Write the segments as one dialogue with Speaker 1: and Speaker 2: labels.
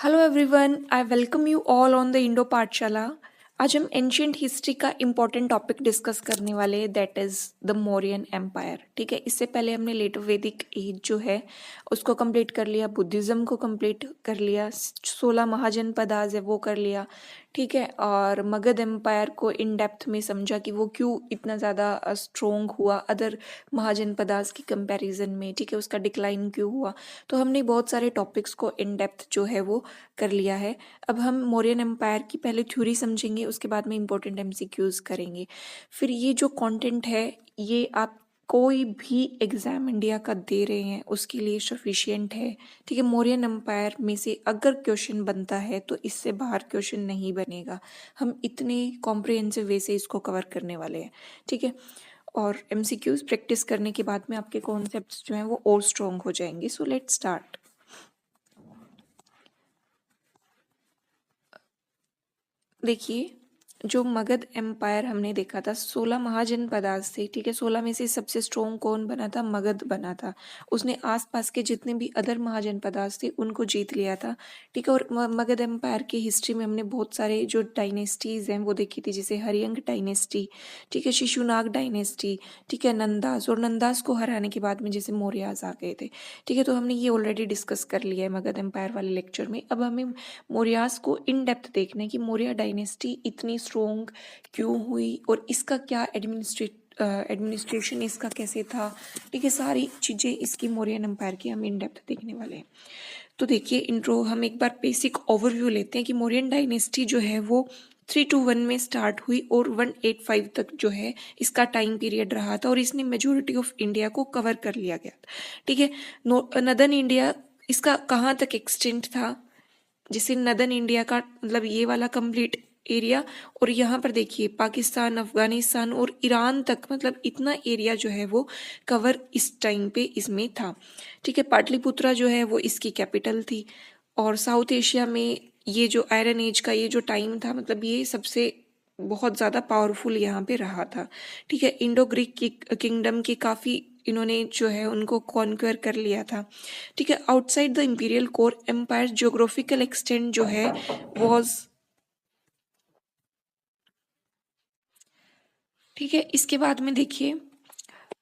Speaker 1: Hello everyone, I welcome you all on the Indo Pathshala. आज हम ancient history का important topic discuss करने वाले हैं, that is the Mauryan empire. ठीक है, इससे पहले हमने लेट वैदिक एज जो है उसको कंप्लीट कर लिया, बुद्धिज़्म को कंप्लीट कर लिया, 16 महाजनपदास है वो कर लिया। ठीक है, और मगध एम्पायर को इन डेप्थ में समझा कि वो क्यों इतना ज़्यादा स्ट्रोंग हुआ अदर महाजनपदास की कंपैरिजन में। ठीक है, उसका डिक्लाइन क्यों हुआ। तो हमने बहुत सारे टॉपिक्स को इन डेप्थ जो है वो कर लिया है। अब हम मौर्यन एम्पायर की पहले थ्योरी समझेंगे, उसके बाद में इंपॉर्टेंट एमसीक्यूज करेंगे। फिर ये जो कंटेंट है ये आप कोई भी एग्जाम इंडिया का दे रहे हैं उसके लिए सफिशिएंट है। ठीक है, मौर्यन एम्पायर में से अगर क्वेश्चन बनता है तो इससे बाहर क्वेश्चन नहीं बनेगा। हम इतने कॉम्प्रिहेंसिव वे से इसको कवर करने वाले हैं। ठीक है, और एमसीक्यूज प्रैक्टिस करने के बाद में आपके कॉन्सेप्ट्स जो हैं वो और स्ट्रॉन्ग हो जाएंगे। So let's start. देखिए, जो मगध एम्पायर हमने देखा था, 16 महाजनपदास थे। ठीक है, 16 में से सबसे स्ट्रोंग कौन बना था? मगध बना था। उसने आसपास के जितने भी अदर महाजनपदास थे उनको जीत लिया था। ठीक है, और मगध एम्पायर की हिस्ट्री में हमने बहुत सारे जो डायनेस्टीज हैं वो देखी थी, जैसे हरियंग डायनेस्टी, ठीक है, शिशुनाग डायनेस्टी, ठीक है, नंदास, और नंदास को हराने के बाद में जैसे मौर्यास आ गए थे। ठीक है, तो हमने ये ऑलरेडी डिस्कस कर लिया है मगध एम्पायर वाले लेक्चर में। अब हमें मौर्यास को इन डेप्थ देखना है कि मौर्य डायनेस्टी इतनी स्ट्रोंग क्यों हुई और इसका क्या एडमिनिस्ट्रेशन इसका कैसे था। ठीक है, सारी चीज़ें इसकी मौर्यन एम्पायर की हम इन डेप्थ देखने वाले हैं। तो देखिए, इंट्रो हम एक बार बेसिक ओवरव्यू लेते हैं कि मौर्यन डायनेस्टी जो है वो 321 में स्टार्ट हुई और 185 तक जो है इसका टाइम पीरियड रहा था, और इसने मेजोरिटी ऑफ इंडिया को कवर कर लिया गया था। ठीक है, नदर्न इंडिया इसका कहाँ तक एक्सटेंट था? जैसे नदर्न इंडिया का मतलब ये वाला कंप्लीट एरिया, और यहाँ पर देखिए पाकिस्तान, अफगानिस्तान और ईरान तक, मतलब इतना एरिया जो है वो कवर इस टाइम पे इसमें था। ठीक है, पाटलिपुत्रा जो है वो इसकी कैपिटल थी, और साउथ एशिया में ये जो आयरन एज का ये जो टाइम था, मतलब ये सबसे बहुत ज़्यादा पावरफुल यहाँ पे रहा था। ठीक है, इंडो ग्रीक किंगडम के काफ़ी इन्होंने जो है उनको कॉन्क्वेयर कर लिया था। ठीक है, outside the imperial core empire geographical extent जो है वॉज, ठीक है, इसके बाद में देखिए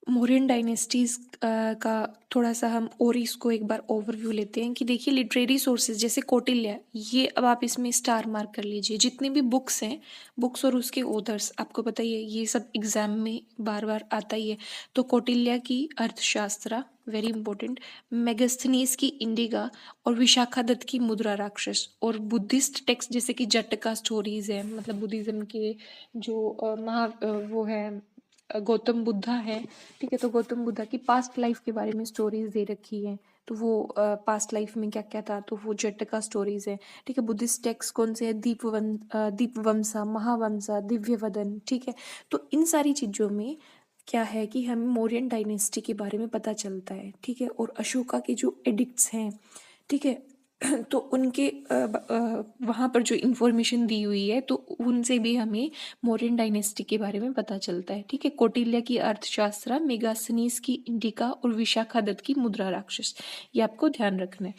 Speaker 1: मौर्यन डायनेस्टीज का थोड़ा सा हम और इसको एक बार ओवरव्यू लेते हैं कि देखिए लिटरेरी सोर्सेज जैसे कौटिल्य, ये अब आप इसमें स्टार मार्क कर लीजिए। जितने भी बुक्स हैं, बुक्स और उसके ऑथर्स आपको पता ही है, ये सब एग्जाम में बार बार आता ही है। तो कौटिल्य की अर्थशास्त्र वेरी इंपॉर्टेंट, मेगस्थनीज की इंडिगा, और विशाखादत्त की मुद्रा राक्षस, और बुद्धिस्ट टेक्स्ट जैसे कि जट्टका स्टोरीज है, मतलब बुद्धिज्म के जो वो है गौतम बुद्धा है। ठीक है, तो गौतम बुद्धा की पास्ट लाइफ के बारे में स्टोरीज दे रखी हैं, तो वो पास्ट लाइफ में क्या क्या था, तो वो जट्टका स्टोरीज है। ठीक है, बुद्धिस्ट टेक्स्ट कौन से है? दीपवंसा, महावंसा, दिव्यवदन। ठीक है, तो इन सारी चीज़ों में क्या है कि हमें मौर्यन डायनेस्टी के बारे में पता चलता है। ठीक है, और अशोका के जो एडिक्ट्स हैं, ठीक है, तो उनके वहाँ पर जो इन्फॉर्मेशन दी हुई है तो उनसे भी हमें मौर्यन डायनेस्टी के बारे में पता चलता है। ठीक है, कौटिल्य की अर्थशास्त्र, मेगास्थनीज की इंडिका, और विशाखादत्त की मुद्रा राक्षस, ये आपको ध्यान रखना है।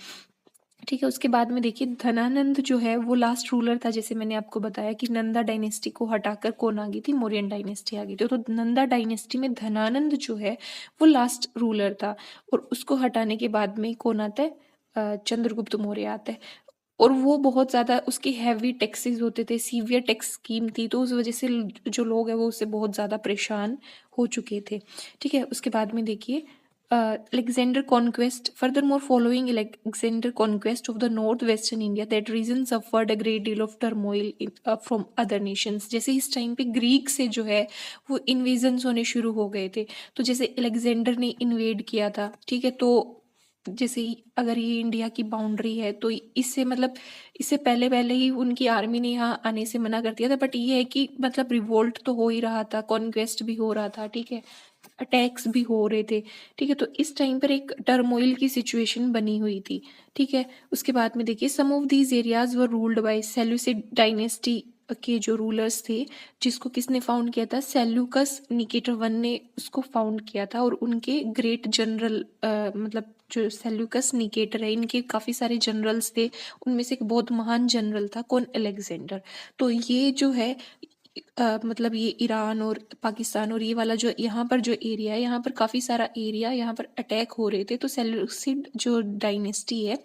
Speaker 1: ठीक है, उसके बाद में देखिए धनानंद जो है वो लास्ट रूलर था। जैसे मैंने आपको बताया कि नंदा डायनेस्टी को हटाकर कौन आ गई थी? मौर्यन डायनेस्टी आ गई थी। तो नंदा डायनेस्टी में धनानंद जो है वो लास्ट रूलर था, और उसको हटाने के बाद में कौन आता है? चंद्रगुप्त मौर्य आता है। और वो बहुत ज़्यादा उसके हैवी टैक्सेस होते थे, सीवियर टैक्स स्कीम थी, तो उस वजह से जो लोग हैं वो उससे बहुत ज़्यादा परेशान हो चुके थे। ठीक है, उसके बाद में देखिए Alexander conquest. Furthermore, following Alexander conquest of the northwestern India, that region suffered a great deal of turmoil from other nations. जैसे इस टाइम पे ग्रीक से जो है वो इन्वेजन्स होने शुरू हो गए थे। तो जैसे अलेक्जेंडर ने इन्वेड किया था, ठीक है, तो जैसे अगर ये इंडिया की बाउंड्री है तो इससे मतलब इससे पहले पहले ही उनकी आर्मी ने यहाँ आने से मना कर दिया था। बट ये है कि मतलब रिवोल्ट तो हो ही रहा था, कॉन्क्वेस्ट भी हो रहा था, ठीक है, अटैक्स भी हो रहे थे। ठीक है, तो इस टाइम पर एक टर्मोइल की सिचुएशन बनी हुई थी। ठीक है, उसके बाद में देखिए some of these areas were ruled by Seleucid dynasty के जो रूलर्स थे, जिसको किसने फाउंड किया था? सेल्यूकस निकेटर वन ने उसको फाउंड किया था, और उनके ग्रेट जनरल मतलब जो सेल्यूकस निकेटर है, इनके काफ़ी सारे जनरल्स थे, उनमें से एक बहुत महान जनरल था कौन, अलेक्जेंडर। तो ये जो है मतलब ये ईरान और पाकिस्तान और ये वाला जो यहाँ पर जो एरिया है, यहाँ पर काफ़ी सारा एरिया यहाँ पर अटैक हो रहे थे। तो सेल्यूसिड जो डायनेस्टी है,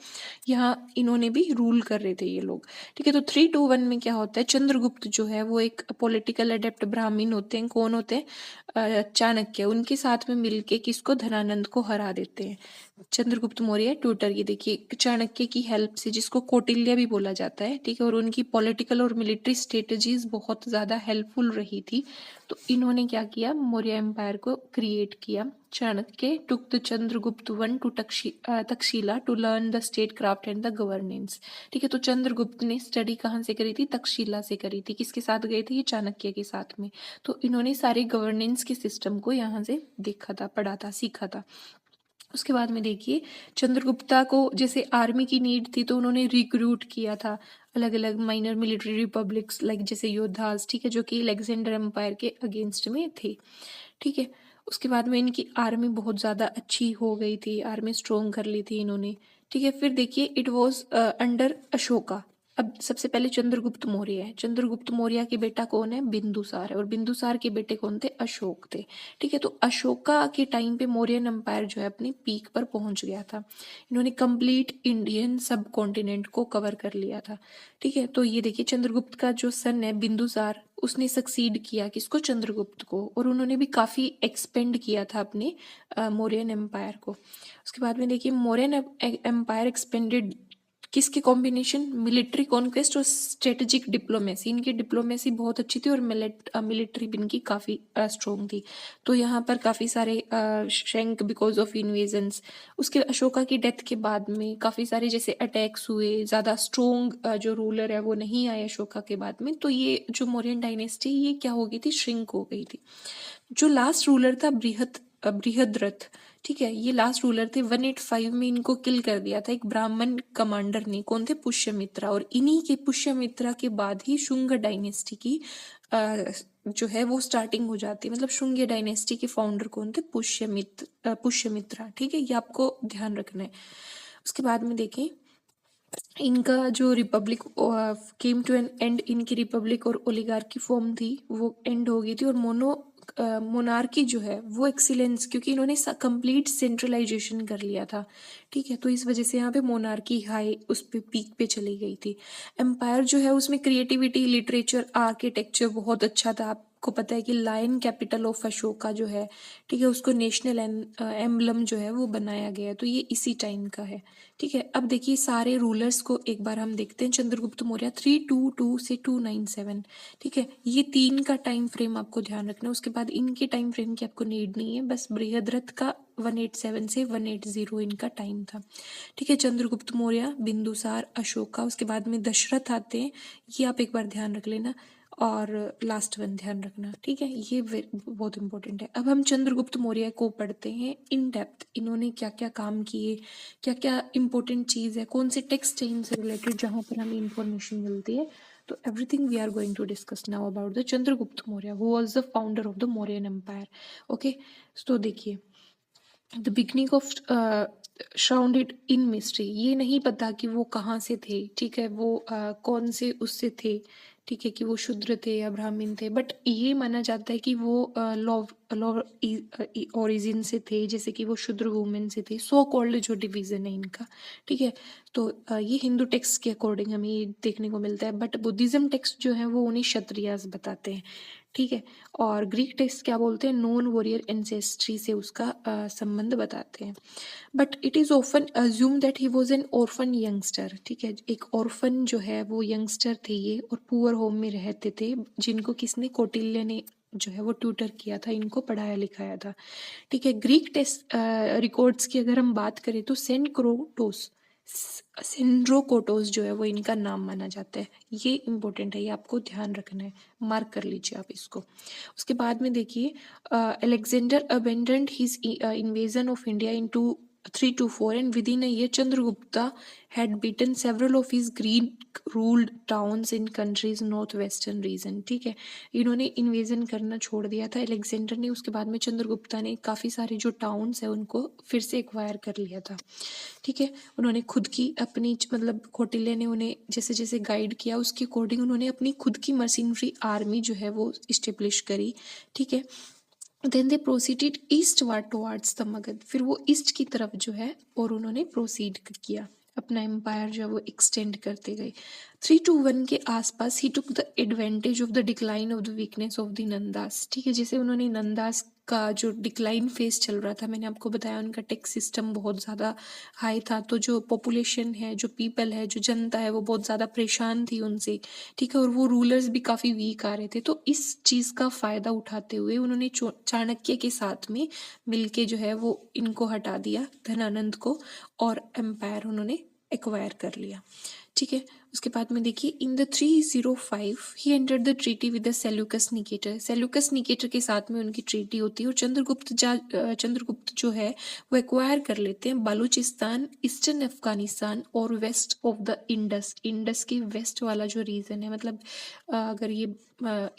Speaker 1: यहाँ इन्होंने भी रूल कर रहे थे ये लोग। ठीक है, तो 321 में क्या होता है, चंद्रगुप्त जो है वो एक पॉलिटिकल अडेप्ट ब्राह्मण होते हैं। कौन होते हैं, चाणक्य, उनके साथ में मिलके किसको, धनानंद को हरा देते हैं। चंद्रगुप्त मौर्य ट्यूटर, ये देखिए चाणक्य की हेल्प से, जिसको कौटिल्य भी बोला जाता है, ठीक है, और उनकी पॉलिटिकल और मिलिट्री स्ट्रेटजीज बहुत ज़्यादा हेल्पफुल रही थी। तो इन्होंने क्या किया, मौर्य एम्पायर को क्रिएट किया। Chanakya took the Chandragupta one to Takshashila to learn the state craft and the governance. ठीक है, तो चंद्रगुप्त ने स्टडी कहाँ से करी थी, तक्षशिला से करी थी। किसके साथ गए थे, ये चाणक्य के साथ में। तो इन्होंने सारे गवर्नेंस के सिस्टम को यहाँ से देखा था, पढ़ा था, सीखा था। उसके बाद में देखिए, चंद्रगुप्ता को जैसे आर्मी की नीड थी, तो उन्होंने रिक्रूट किया था अलग अलग माइनर मिलिट्री रिपब्लिक्स, लाइक जैसे योद्धास, ठीक है, जो कि अलेक्जेंडर एम्पायर के अगेंस्ट में थे। ठीक है, उसके बाद में इनकी आर्मी बहुत ज़्यादा अच्छी हो गई थी, आर्मी स्ट्रोंग कर ली थी इन्होंने। ठीक है, फिर देखिए इट वॉज अंडर अशोका। अब सबसे पहले चंद्रगुप्त मौर्य है, चंद्रगुप्त मौर्य के बेटा कौन है, बिंदुसार है, और बिंदुसार के बेटे कौन थे, अशोक थे। ठीक है, तो अशोका के टाइम पे मौर्यन एम्पायर जो है अपनी पीक पर पहुंच गया था। इन्होंने कंप्लीट इंडियन सब कॉन्टिनेंट को कवर कर लिया था। ठीक है, तो ये देखिए चंद्रगुप्त का जो सन है बिंदुसार, उसने सक्सीड किया किसको, चंद्रगुप्त को, और उन्होंने भी काफ़ी एक्सपेंड किया था अपने मौर्यन एम्पायर को। उसके बाद में देखिए मौर्यन एम्पायर एक्सपेंडेड किसके कॉम्बिनेशन, मिलिट्री कॉन्क्वेस्ट और स्ट्रेटेजिक डिप्लोमेसी। इनकी डिप्लोमेसी बहुत अच्छी थी और मिलिट्री भी इनकी काफ़ी स्ट्रोंग थी। तो यहाँ पर काफ़ी सारे शैंक बिकॉज ऑफ इन्वेजन्स। उसके अशोका की डेथ के बाद में काफ़ी सारे जैसे अटैक्स हुए, ज़्यादा स्ट्रोंग जो रूलर है वो नहीं आए अशोका के बाद में। तो ये जो मौर्यन डायनेस्टी ये क्या हो गई थी, श्रिंक हो गई थी। जो लास्ट रूलर था बृहद्रथ, ठीक है, ये लास्ट रूलर थे। 185 में इनको किल कर दिया था एक ब्राह्मण कमांडर ने, कौन थे, पुष्यमित्रा। और इन्हीं के पुष्यमित्रा के बाद ही शुंग डायनेस्टी की जो है वो स्टार्टिंग हो जाती है। मतलब शुंग डायनेस्टी के फाउंडर कौन थे, पुष्यमित्रा। ठीक है, ये आपको ध्यान रखना है। उसके बाद में देखें इनका जो republic came to an end, इनकी रिपब्लिक और ओलिगार्की फॉर्म थी वो एंड हो गई थी। और मोनार्की जो है वो एक्सीलेंस, क्योंकि इन्होंने कंप्लीट सेंट्रलाइजेशन कर लिया था। ठीक है, तो इस वजह से यहाँ पे मोनार्की हाई उस पे पीक पे चली गई थी। एम्पायर जो है उसमें क्रिएटिविटी, लिटरेचर, आर्किटेक्चर बहुत अच्छा था। आपको पता है कि लायन कैपिटल ऑफ अशोका जो है, ठीक है, उसको नेशनल एम्बलम जो है वो बनाया गया है। तो ये इसी टाइम का है। ठीक है, अब देखिए सारे रूलर्स को एक बार हम देखते हैं। चंद्रगुप्त मौर्य 322 से 297। ठीक है, ये 3 का टाइम फ्रेम आपको ध्यान रखना है। उसके बाद इनके टाइम फ्रेम की आपको नीड नहीं है, बस बृहद्रथ का 187 से 180 इनका टाइम था। ठीक है, चंद्रगुप्त मौर्य, बिंदुसार, अशोका, उसके बाद में दशरथ आते हैं। ये आप एक बार ध्यान रख लेना, और लास्ट वन ध्यान रखना। ठीक है, ये बहुत इंपॉर्टेंट है। अब हम चंद्रगुप्त मौर्य को पढ़ते हैं इन डेप्थ। इन्होंने क्या क्या काम किए, क्या क्या इंपॉर्टेंट चीज़ है, कौन से टेक्स्ट है इनसे रिलेटेड जहाँ पर हमें इंफॉर्मेशन मिलती है। तो everything we are going to discuss now about the Chandragupta Maurya who was the founder of the Mauryan empire. Okay, तो देखिए the beginning of shrouded in mystery. ये नहीं पता कि वो कहाँ से थे, ठीक है, वो कौन से उससे थे, ठीक है, कि वो शूद्र थे या ब्राह्मण थे। बट ये माना जाता है कि वो लॉ ओरिजिन से थे, जैसे कि वो शूद्र वुमेन से थे। सो कॉल्ड जो डिवीजन है इनका, ठीक है, तो ये हिंदू टेक्स्ट के अकॉर्डिंग हमें ये देखने को मिलता है। बट बुद्धिज्म टेक्स्ट जो है वो उन्हें क्षत्रियास बताते हैं। ठीक है, और ग्रीक टेक्स्ट क्या बोलते हैं, नॉन वॉरियर एंसेस्ट्री से उसका संबंध बताते हैं। But it is often assume that he was an orphan youngster. ठीक है, एक ऑर्फन जो है वो यंगस्टर थे ये, और पुअर होम में रहते थे, जिनको किसने, कौटिल्य ने जो है वो ट्यूटर किया था, इनको पढ़ाया लिखाया था। ठीक है, ग्रीक टेस्ट रिकॉर्ड्स की अगर हम बात करें तो सेंड्रोकोटोस जो है वो इनका नाम माना जाता है। ये इंपॉर्टेंट है, ये आपको ध्यान रखना है, मार्क कर लीजिए आप इसको। उसके बाद में देखिए Alexander abandoned his invasion of India in 324 and within a year Chandragupta had beaten several of his Greek ruled towns in countries northwestern region। ठीक है, इन्होंने इन्वेजन करना छोड़ दिया था अलेक्जेंडर ने, उसके बाद में चंद्रगुप्ता ने काफ़ी सारे जो टाउन्स है उनको फिर से एक्वायर कर लिया था। ठीक है, उन्होंने खुद की अपनी मतलब कौटिल्य ने उन्हें जैसे जैसे गाइड किया उसके अकॉर्डिंग उन्होंने अपनी खुद की मशीनरी आर्मी जो है वो इस्टेब्लिश करी। ठीक है, then they proceeded eastward towards the Magadha, फिर वो ईस्ट की तरफ जो है और उन्होंने प्रोसीड किया, अपना एम्पायर जो है वो एक्सटेंड करते गए। 321 के आसपास ही took the advantage of the decline of the weakness of the Nandas. ठीक है, जैसे उन्होंने नंदास का जो डिक्लाइन फेज चल रहा था, मैंने आपको बताया उनका टैक्स सिस्टम बहुत ज़्यादा हाई था, तो जो पॉपुलेशन है, जो पीपल है, जो जनता है वो बहुत ज़्यादा परेशान थी उनसे। ठीक है, और वो रूलर्स भी काफ़ी वीक आ रहे थे, तो इस चीज़ का फ़ायदा उठाते हुए उन्होंने चाणक्य के साथ में मिलके जो है वो इनको हटा दिया, धनानंद को, और एम्पायर उन्होंने एक्वायर कर लिया। ठीक है, उसके बाद में देखिए in the 305 he entered the treaty with the Seleucus Nicator. Seleucus Nicator के साथ में उनकी ट्रीटी होती है और चंद्रगुप्त जो है वो एक्वायर कर लेते हैं बलूचिस्तान, ईस्टर्न अफगानिस्तान और west of the Indus. Indus के वेस्ट वाला जो रीजन है, मतलब अगर ये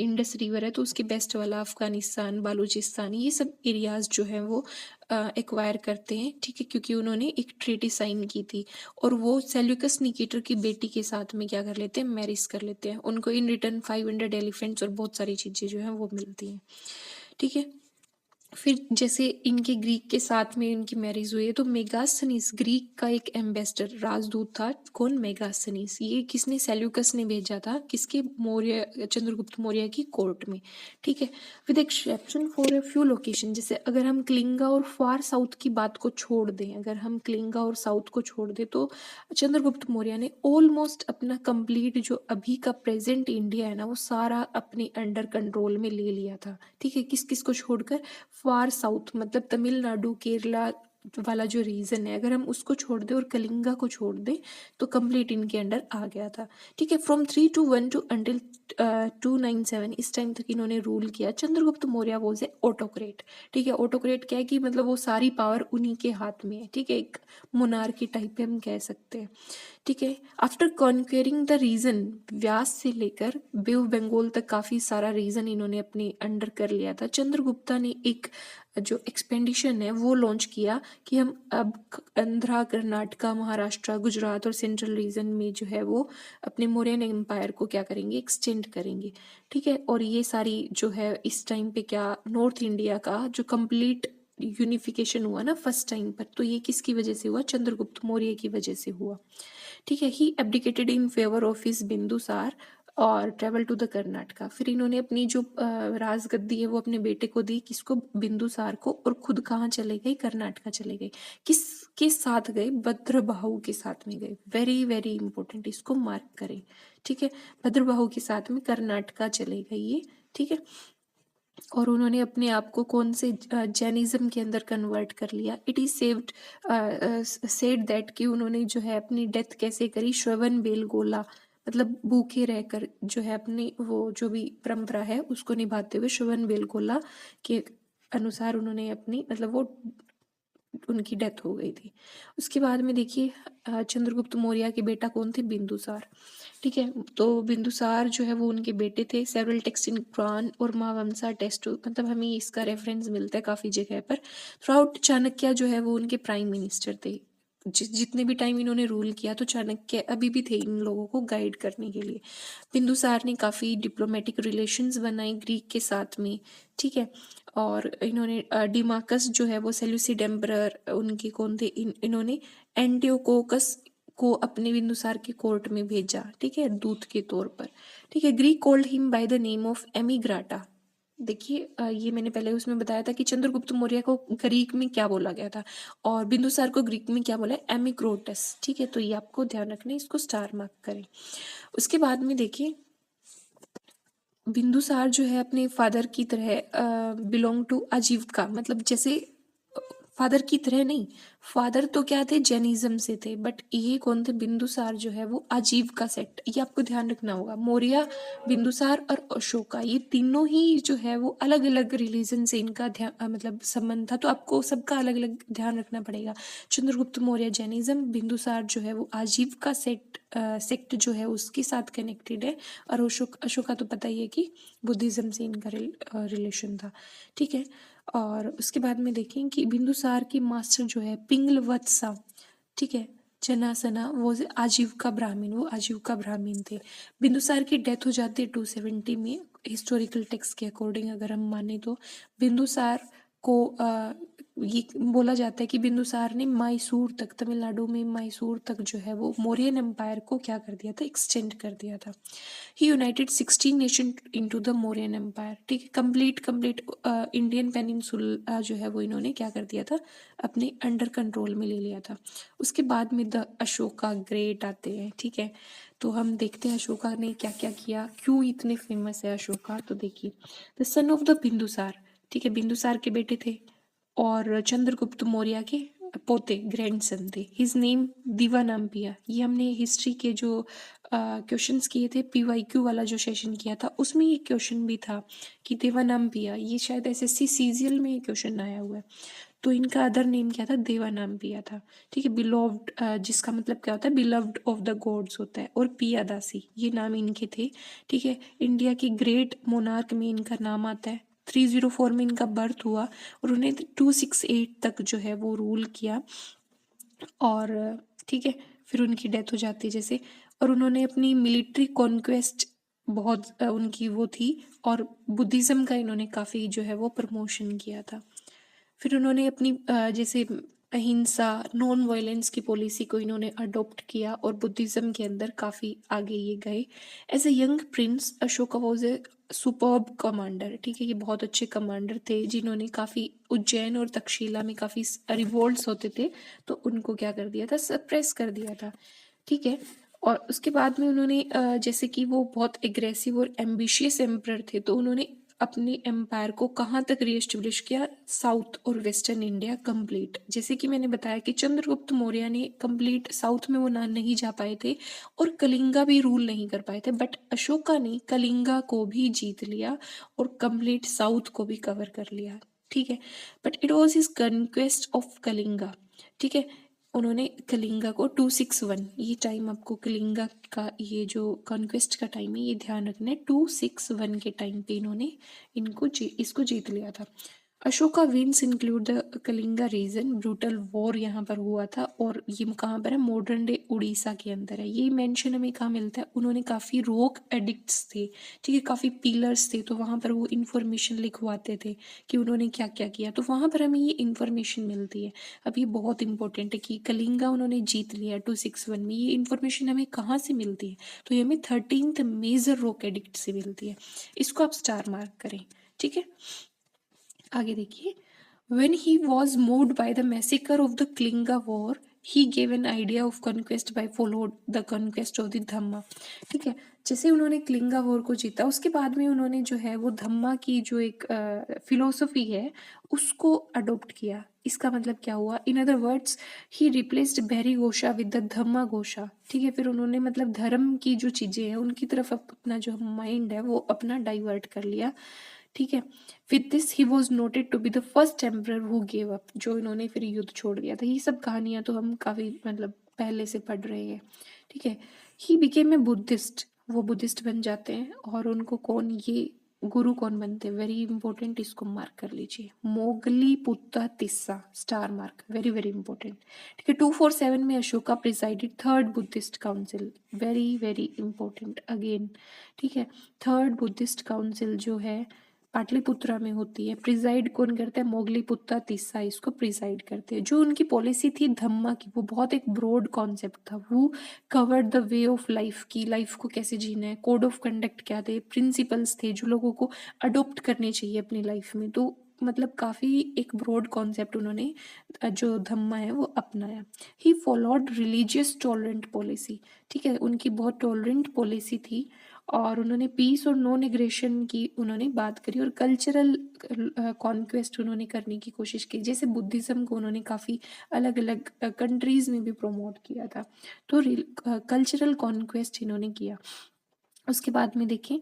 Speaker 1: इंडस रिवर है तो उसके वेस्ट वाला अफगानिस्तान, बलूचिस्तान, ये सब एरियाज जो है वो एक्वायर करते हैं। ठीक है, क्योंकि उन्होंने एक ट्रीटी साइन की थी और वो सेल्यूकस निकेटर की बेटी के साथ में क्या कर लेते हैं, मैरिज कर लेते हैं। उनको इन रिटर्न 500 एलिफेंट्स और बहुत सारी चीज़ें जो हैं वो मिलती हैं। ठीक है, फिर जैसे इनके ग्रीक के साथ में इनकी मैरिज हुई है तो मेगास्थनीस ग्रीक का एक एम्बेसडर राजदूत था। कौन? मेगास्थनीस। ये किसने? सेल्यूकस ने भेजा था, किसके? मौर्य, चंद्रगुप्त मौर्य की कोर्ट में। ठीक है, with exception for a few location, जैसे अगर हम कलिंगा और फार साउथ की बात को छोड़ दें, अगर हम कलिंगा और साउथ को छोड़ दें तो चंद्रगुप्त मौर्य ने ऑलमोस्ट अपना कंप्लीट जो अभी का प्रेजेंट इंडिया है ना वो सारा अपने अंडर कंट्रोल में ले लिया था। ठीक है, किस किस को छोड़कर? फार साउथ मतलब तमिलनाडु, केरला वाला जो रीजन है, अगर हम उसको छोड़ दें और कलिंगा को छोड़ दें तो कंप्लीट इनके अंडर आ गया था। ठीक है, फ्रॉम 321 टू अंटिल 297 इस टाइम तक इन्होंने रूल किया। Chandragupta Maurya was a autocrat. ठीक है, ऑटोक्रेट क्या है कि मतलब वो सारी पावर उन्हीं के हाथ में है। ठीक है, एक मोनार्की टाइप पे हम कह सकते हैं। ठीक है, आफ्टर कॉन्क्वेरिंग द रीजन, व्यास से लेकर बे ऑफ बंगाल तक काफ़ी सारा रीजन इन्होंने अपने अंडर कर लिया था। चंद्रगुप्ता ने एक जो एक्सपेंडिशन है वो लॉन्च किया कि हम अब आंध्रा, कर्नाटका, महाराष्ट्र, गुजरात और सेंट्रल रीजन में जो है वो अपने मौर्यन एम्पायर को क्या करेंगे, एक्सटेंड करेंगे। ठीक है, और ये सारी जो है इस टाइम पे क्या नॉर्थ इंडिया का जो कंप्लीट यूनिफिकेशन हुआ ना फर्स्ट टाइम पर, तो ये किसकी वजह से हुआ? चंद्रगुप्त मौर्य की वजह से हुआ। ठीक है, he abdicated in favour of his Bindusara और ट्रेवल टू द कर्नाटका। फिर इन्होंने अपनी जो राजगद्दी है वो अपने बेटे को दी, किसको? बिंदुसार को, और खुद कहाँ चले गए? कर्नाटका चले गए। किसके साथ गए? भद्रबाहु के साथ में गए। वेरी वेरी इंपॉर्टेंट, इसको मार्क करें। ठीक है, भद्रबाहु के साथ में कर्नाटका चले गए ये। ठीक है, और उन्होंने अपने आप को कौन से जैनिज्म के अंदर कन्वर्ट कर लिया। इट इज सेड दैट कि उन्होंने जो है अपनी डेथ कैसे करी? श्रवण बेलगोला, मतलब भूखे रहकर जो है अपनी वो जो भी परंपरा है उसको निभाते हुए श्रवण बेलगोला के अनुसार उन्होंने अपनी मतलब वो उनकी डेथ हो गई थी। उसके बाद में देखिए चंद्रगुप्त मौर्य के बेटा कौन थे? बिंदुसार। ठीक है, तो बिंदुसार जो है वो उनके बेटे थे। सेवरल टेक्स्ट इन पुराण और महावंशा टेक्स्ट, मतलब हमें इसका रेफरेंस मिलता है काफ़ी जगह पर। थ्रू चाणक्य जो है वो उनके प्राइम मिनिस्टर थे। जितने भी टाइम इन्होंने रूल किया तो चाणक्य अभी भी थे इन लोगों को गाइड करने के लिए। बिंदुसार ने काफ़ी डिप्लोमेटिक रिलेशंस बनाए ग्रीक के साथ में। ठीक है, और इन्होंने डिमाकस जो है वो सेल्यूसिड एम्परर उनके कौन थे? इन्होंने एंटियोकोकस को अपने बिंदुसार के कोर्ट में भेजा। ठीक है, दूत के तौर पर। ठीक है, Greek called him by the name of Amitrochates. देखिए ये मैंने पहले उसमें बताया था कि चंद्रगुप्त मौर्य को ग्रीक में क्या बोला गया था और बिंदुसार को ग्रीक में क्या बोला? एमिग्रोटस। ठीक है, तो ये आपको ध्यान रखना है, इसको स्टार मार्क करें। उसके बाद में देखिए बिंदुसार जो है अपने फादर की तरह बिलोंग टू आजीविका, मतलब जैसे फादर की तरह नहीं, फादर तो क्या थे, जैनिज्म से थे, बट ये कौन थे, बिंदुसार जो है वो आजीविका सेक्ट, ये आपको ध्यान रखना होगा। मौर्य, बिंदुसार और अशोका, ये तीनों ही जो है वो अलग अलग रिलीजन से इनका मतलब संबंध था, तो आपको सबका अलग अलग ध्यान रखना पड़ेगा। चंद्रगुप्त मौर्य जैनिज्म, बिंदुसार जो है वो आजीविका सेक्ट जो है उसके साथ कनेक्टेड है, और अशोका तो पता ही है कि बुद्धिज्म से इनका रिलेशन था। ठीक है, और उसके बाद में देखें कि बिंदुसार की मास्टर जो है पिंगलवत्सा, ठीक है, जनासना, वो आजीविका ब्राह्मण, वो आजीविका ब्राह्मण थे। बिंदुसार की डेथ हो जाती है 270 में, हिस्टोरिकल टेक्स्ट के अकॉर्डिंग अगर हम माने तो। बिंदुसार को ये बोला जाता है कि बिंदुसार ने मैसूर तक, तमिलनाडु में मैसूर तक जो है वो मौर्यन एम्पायर को क्या कर दिया था, एक्सटेंड कर दिया था। He united 16 nation into the Mauryan empire, ठीक है, कंप्लीट इंडियन पेनिनसुला जो है वो इन्होंने क्या कर दिया था, अपने अंडर कंट्रोल में ले लिया था। उसके बाद में द अशोका ग्रेट आते हैं, ठीक है, तो हम देखते हैं अशोका ने क्या क्या किया, क्यों इतने फेमस है अशोका। तो देखिए, the son of the Bindusara, ठीक है, बिंदुसार के बेटे थे, और चंद्रगुप्त मौर्य के पोते, ग्रैंडसन थे। हिज नेम दिवानाम्पिया, ये हमने हिस्ट्री के जो क्वेश्चंस किए थे, PYQ वाला जो सेशन किया था उसमें ये क्वेश्चन भी था कि देवानाम्पिया, ये शायद SSC सीजीएल में ये क्वेश्चन आया हुआ है। तो इनका अदर नेम क्या था, देवानाम्पिया था, ठीक है। बिलोव्ड, जिसका मतलब क्या होता है, बिलव्ड ऑफ द गॉड्स होता है, और पियादासी, ये नाम इनके थे, ठीक है। इंडिया के ग्रेट मोनार्क में इनका नाम आता है। 304 में इनका बर्थ हुआ, और उन्हें 268 तक जो है वो रूल किया, और ठीक है, फिर उनकी डेथ हो जाती है जैसे। और उन्होंने अपनी मिलिट्री कॉन्क्वेस्ट बहुत उनकी वो थी, और बुद्धिज़्म का इन्होंने काफ़ी जो है वो प्रमोशन किया था। फिर उन्होंने अपनी जैसे अहिंसा, नॉन वायलेंस की पॉलिसी को इन्होंने अडॉप्ट किया, और बुद्धिज़्म के अंदर काफ़ी आगे ये गए। As a young prince Ashoka was a superb commander, ठीक है, ये बहुत अच्छे कमांडर थे, जिन्होंने काफ़ी उज्जैन और तक्षशिला में काफ़ी रिवोल्ट्स होते थे, तो उनको क्या कर दिया था, सप्रेस कर दिया था, ठीक है। और उसके बाद में उन्होंने जैसे कि वो बहुत एग्रेसिव और एम्बिशियस एम्परर थे, तो उन्होंने अपने एम्पायर को कहाँ तक रीएस्टेब्लिश किया, साउथ और वेस्टर्न इंडिया कंप्लीट। जैसे कि मैंने बताया कि चंद्रगुप्त मौर्य ने कंप्लीट साउथ में वो ना नहीं जा पाए थे, और कलिंगा भी रूल नहीं कर पाए थे, बट अशोका ने कलिंगा को भी जीत लिया, और कंप्लीट साउथ को भी कवर कर लिया, ठीक है। But it was his conquest of Kalinga, ठीक है। उन्होंने कलिंगा को 261, ये टाइम आपको कलिंगा का ये जो कॉन्क्वेस्ट का टाइम है ये ध्यान रखना है, 261 के टाइम पे इन्होंने इसको जीत लिया था। Ashoka wins include the Kalinga region, brutal war यहाँ पर हुआ था, और ये कहाँ पर है, मॉडर्न डे उड़ीसा के अंदर है। ये मेंशन हमें कहाँ मिलता है, उन्होंने काफ़ी रॉक एडिक्ट्स थे, ठीक है, काफ़ी पिलर्स थे, तो वहाँ पर वो इन्फॉर्मेशन लिखवाते थे कि उन्होंने क्या क्या किया, तो वहाँ पर हमें ये इन्फॉर्मेशन मिलती है। अब ये बहुत इंपॉर्टेंट है कि कलिंगा उन्होंने जीत लिया 261 में, ये इन्फॉर्मेशन हमें कहाँ से मिलती है, तो ये हमें 13th मेजर रॉक एडिक्ट से मिलती है। इसको आप स्टार मार्क करें, ठीक है। आगे देखिए, when he was moved by the massacre of the Kalinga war, he gave an idea of conquest by followed the conquest of the धम्मा, ठीक है। जैसे उन्होंने कलिंगा वॉर को जीता, उसके बाद में उन्होंने जो है वो धम्मा की जो एक फिलोसफी है उसको अडोप्ट किया। इसका मतलब क्या हुआ, in other words he replaced Bheri Ghosha with the Dhamma Ghosha, ठीक है। फिर उन्होंने मतलब धर्म की जो चीज़ें हैं उनकी तरफ अपना जो माइंड है वो अपना डाइवर्ट कर लिया, ठीक है। With this he was noted to be the first emperor who gave up, जो इन्होंने फिर युद्ध छोड़ दिया था। ये सब कहानियां तो हम काफ़ी मतलब पहले से पढ़ रहे हैं, ठीक है। ही बिकेम ए बुद्धिस्ट, वो बुद्धिस्ट बन जाते हैं, और उनको कौन, ये गुरु कौन बनते हैं, वेरी इंपॉर्टेंट, इसको मार्क कर लीजिए, Moggaliputta Tissa, star mark, very very important, ठीक है। 247 में Ashoka presided third Buddhist council, very very important again, ठीक है। थर्ड बुद्धिस्ट काउंसिल जो है पाटलिपुत्रा में होती है, प्रिजाइड कौन करता है, मोगलीपुत्ता तिस्सा इसको प्रिजाइड करते हैं। जो उनकी पॉलिसी थी धम्मा की, वो बहुत एक ब्रॉड कॉन्सेप्ट था, वो covered the way of life की, लाइफ को कैसे जीना है, कोड ऑफ कंडक्ट क्या थे, प्रिंसिपल्स थे जो लोगों को अडोप्ट करने चाहिए अपनी लाइफ में, तो मतलब काफ़ी एक ब्रॉड कॉन्सेप्ट उन्होंने जो धम्मा है वो अपनाया। He followed religious tolerant policy, ठीक है, उनकी बहुत टॉलरेंट पॉलिसी थी, और उन्होंने पीस और नॉन एग्रेशन की उन्होंने बात करी, और कल्चरल कॉन्क्वेस्ट उन्होंने करने की कोशिश की। जैसे बुद्धिज़्म को उन्होंने काफ़ी अलग अलग कंट्रीज़ में भी प्रमोट किया था। तो कल्चरल कॉन्क्वेस्ट इन्होंने किया। उसके बाद में देखें,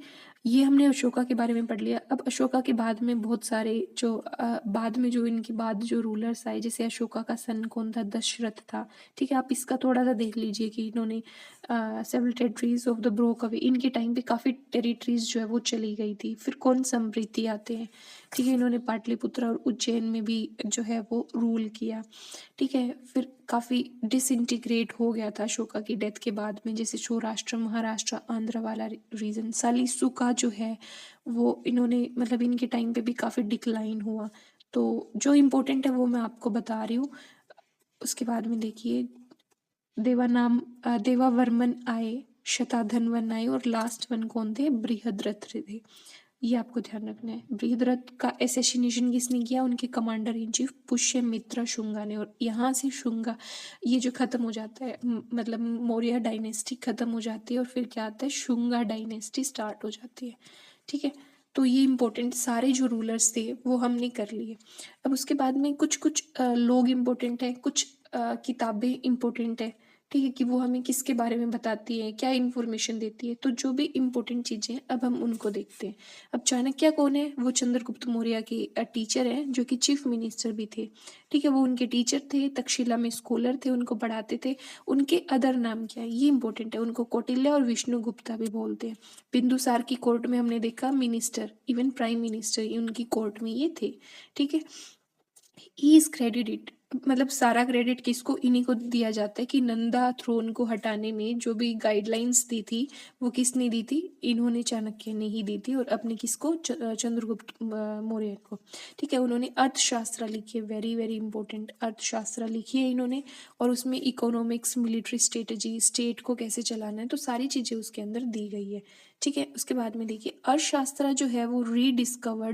Speaker 1: ये हमने अशोका के बारे में पढ़ लिया। अब अशोका के बाद में बहुत सारे जो बाद में जो इनके बाद जो रूलर्स आए, जैसे अशोका का सन कौन था, दशरथ था। ठीक है, आप इसका थोड़ा सा देख लीजिए कि इन्होंने several territories of the broke away, इनके टाइम पे काफ़ी टेरिटरीज जो है वो चली गई थी। फिर कौन समृद्धि आते हैं। ठीक है, इन्होंने पाटलिपुत्र और उज्जैन में भी जो है वो रूल किया। ठीक है, फिर काफ़ी डिसइंटीग्रेट हो गया था अशोका की डेथ के बाद में, जैसे सौराष्ट्र, महाराष्ट्र, आंध्र वाला रीजन। सालिसुका जो है वो इन्होंने मतलब इनके टाइम पे भी काफ़ी डिक्लाइन हुआ। तो जो इम्पोर्टेंट है वो मैं आपको बता रही हूँ। उसके बाद में देखिए, देवावर्मन आए, शताधनवन आए, और लास्ट वन कौन थे, बृहद्रथ थे। ये आपको ध्यान रखना है। बृहद्रथ का एसेसिनेशन किसने किया, उनके commander in chief Pushyamitra Shunga ने। और यहाँ से शुंगा ये जो खत्म हो जाता है, मतलब मौर्य डायनेस्टी खत्म हो जाती है, और फिर क्या आता है, शुंगा डायनेस्टी स्टार्ट हो जाती है। ठीक है, तो ये इम्पोर्टेंट सारे जो रूलर्स थे वो हमने कर लिए। अब उसके बाद में कुछ कुछ लोग इम्पोर्टेंट है, कुछ किताबें इम्पोर्टेंट है। ठीक है, कि वो हमें किसके बारे में बताती है, क्या इन्फॉर्मेशन देती है। तो जो भी इम्पोर्टेंट चीज़ें हैं अब हम उनको देखते हैं। अब चाणक्य कौन है, वो चंद्रगुप्त मौर्य के टीचर हैं, जो कि चीफ मिनिस्टर भी थे। ठीक है, वो उनके टीचर थे, तक्षशिला में स्कॉलर थे, उनको पढ़ाते थे। उनके अदर नाम क्या है, ये इंपॉर्टेंट है। उनको कौटिल्य और विष्णुगुप्ता भी बोलते हैं। बिंदुसार की कोर्ट में हमने देखा मिनिस्टर, इवन प्राइम मिनिस्टर उनकी कोर्ट में ये थे। ठीक है, ही इज क्रेडिटेड, मतलब सारा क्रेडिट किसको, इन्हीं को दिया जाता है कि नंदा थ्रोन को हटाने में जो भी गाइडलाइंस दी थी वो किसने दी थी, इन्होंने, चाणक्य ने ही दी थी। और अपने किसको, चंद्रगुप्त मौर्य को। ठीक है, उन्होंने अर्थशास्त्र लिखी है, वेरी वेरी इंपॉर्टेंट अर्थशास्त्र लिखी है इन्होंने। और उसमें इकोनॉमिक्स, मिलिट्री स्ट्रेटजी, स्टेट को कैसे चलाना है, तो सारी चीज़ें उसके अंदर दी गई है। ठीक है, उसके बाद में देखिए, अर्थशास्त्र जो है वो रीडिस्कवर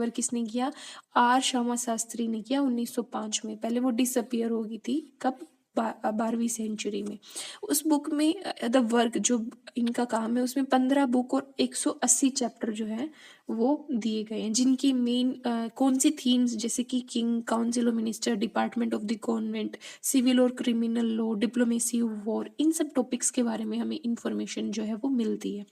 Speaker 1: किसने किया, आर श्यामा शास्त्री ने किया 1905 में। पहले वो डिसअपियर हो गई थी, कब, 12वीं सेंचुरी में। उस बुक में द वर्क जो इनका काम है, उसमें 15 बुक और 180 चैप्टर जो है वो दिए गए हैं, जिनकी मेन कौन सी थीम्स, जैसे कि king, council of minister, department of the convent, civil और क्रिमिनल लॉ, डिप्लोमेसी, वॉर, इन सब टॉपिक्स के बारे में हमें इंफॉर्मेशन जो है वो मिलती है।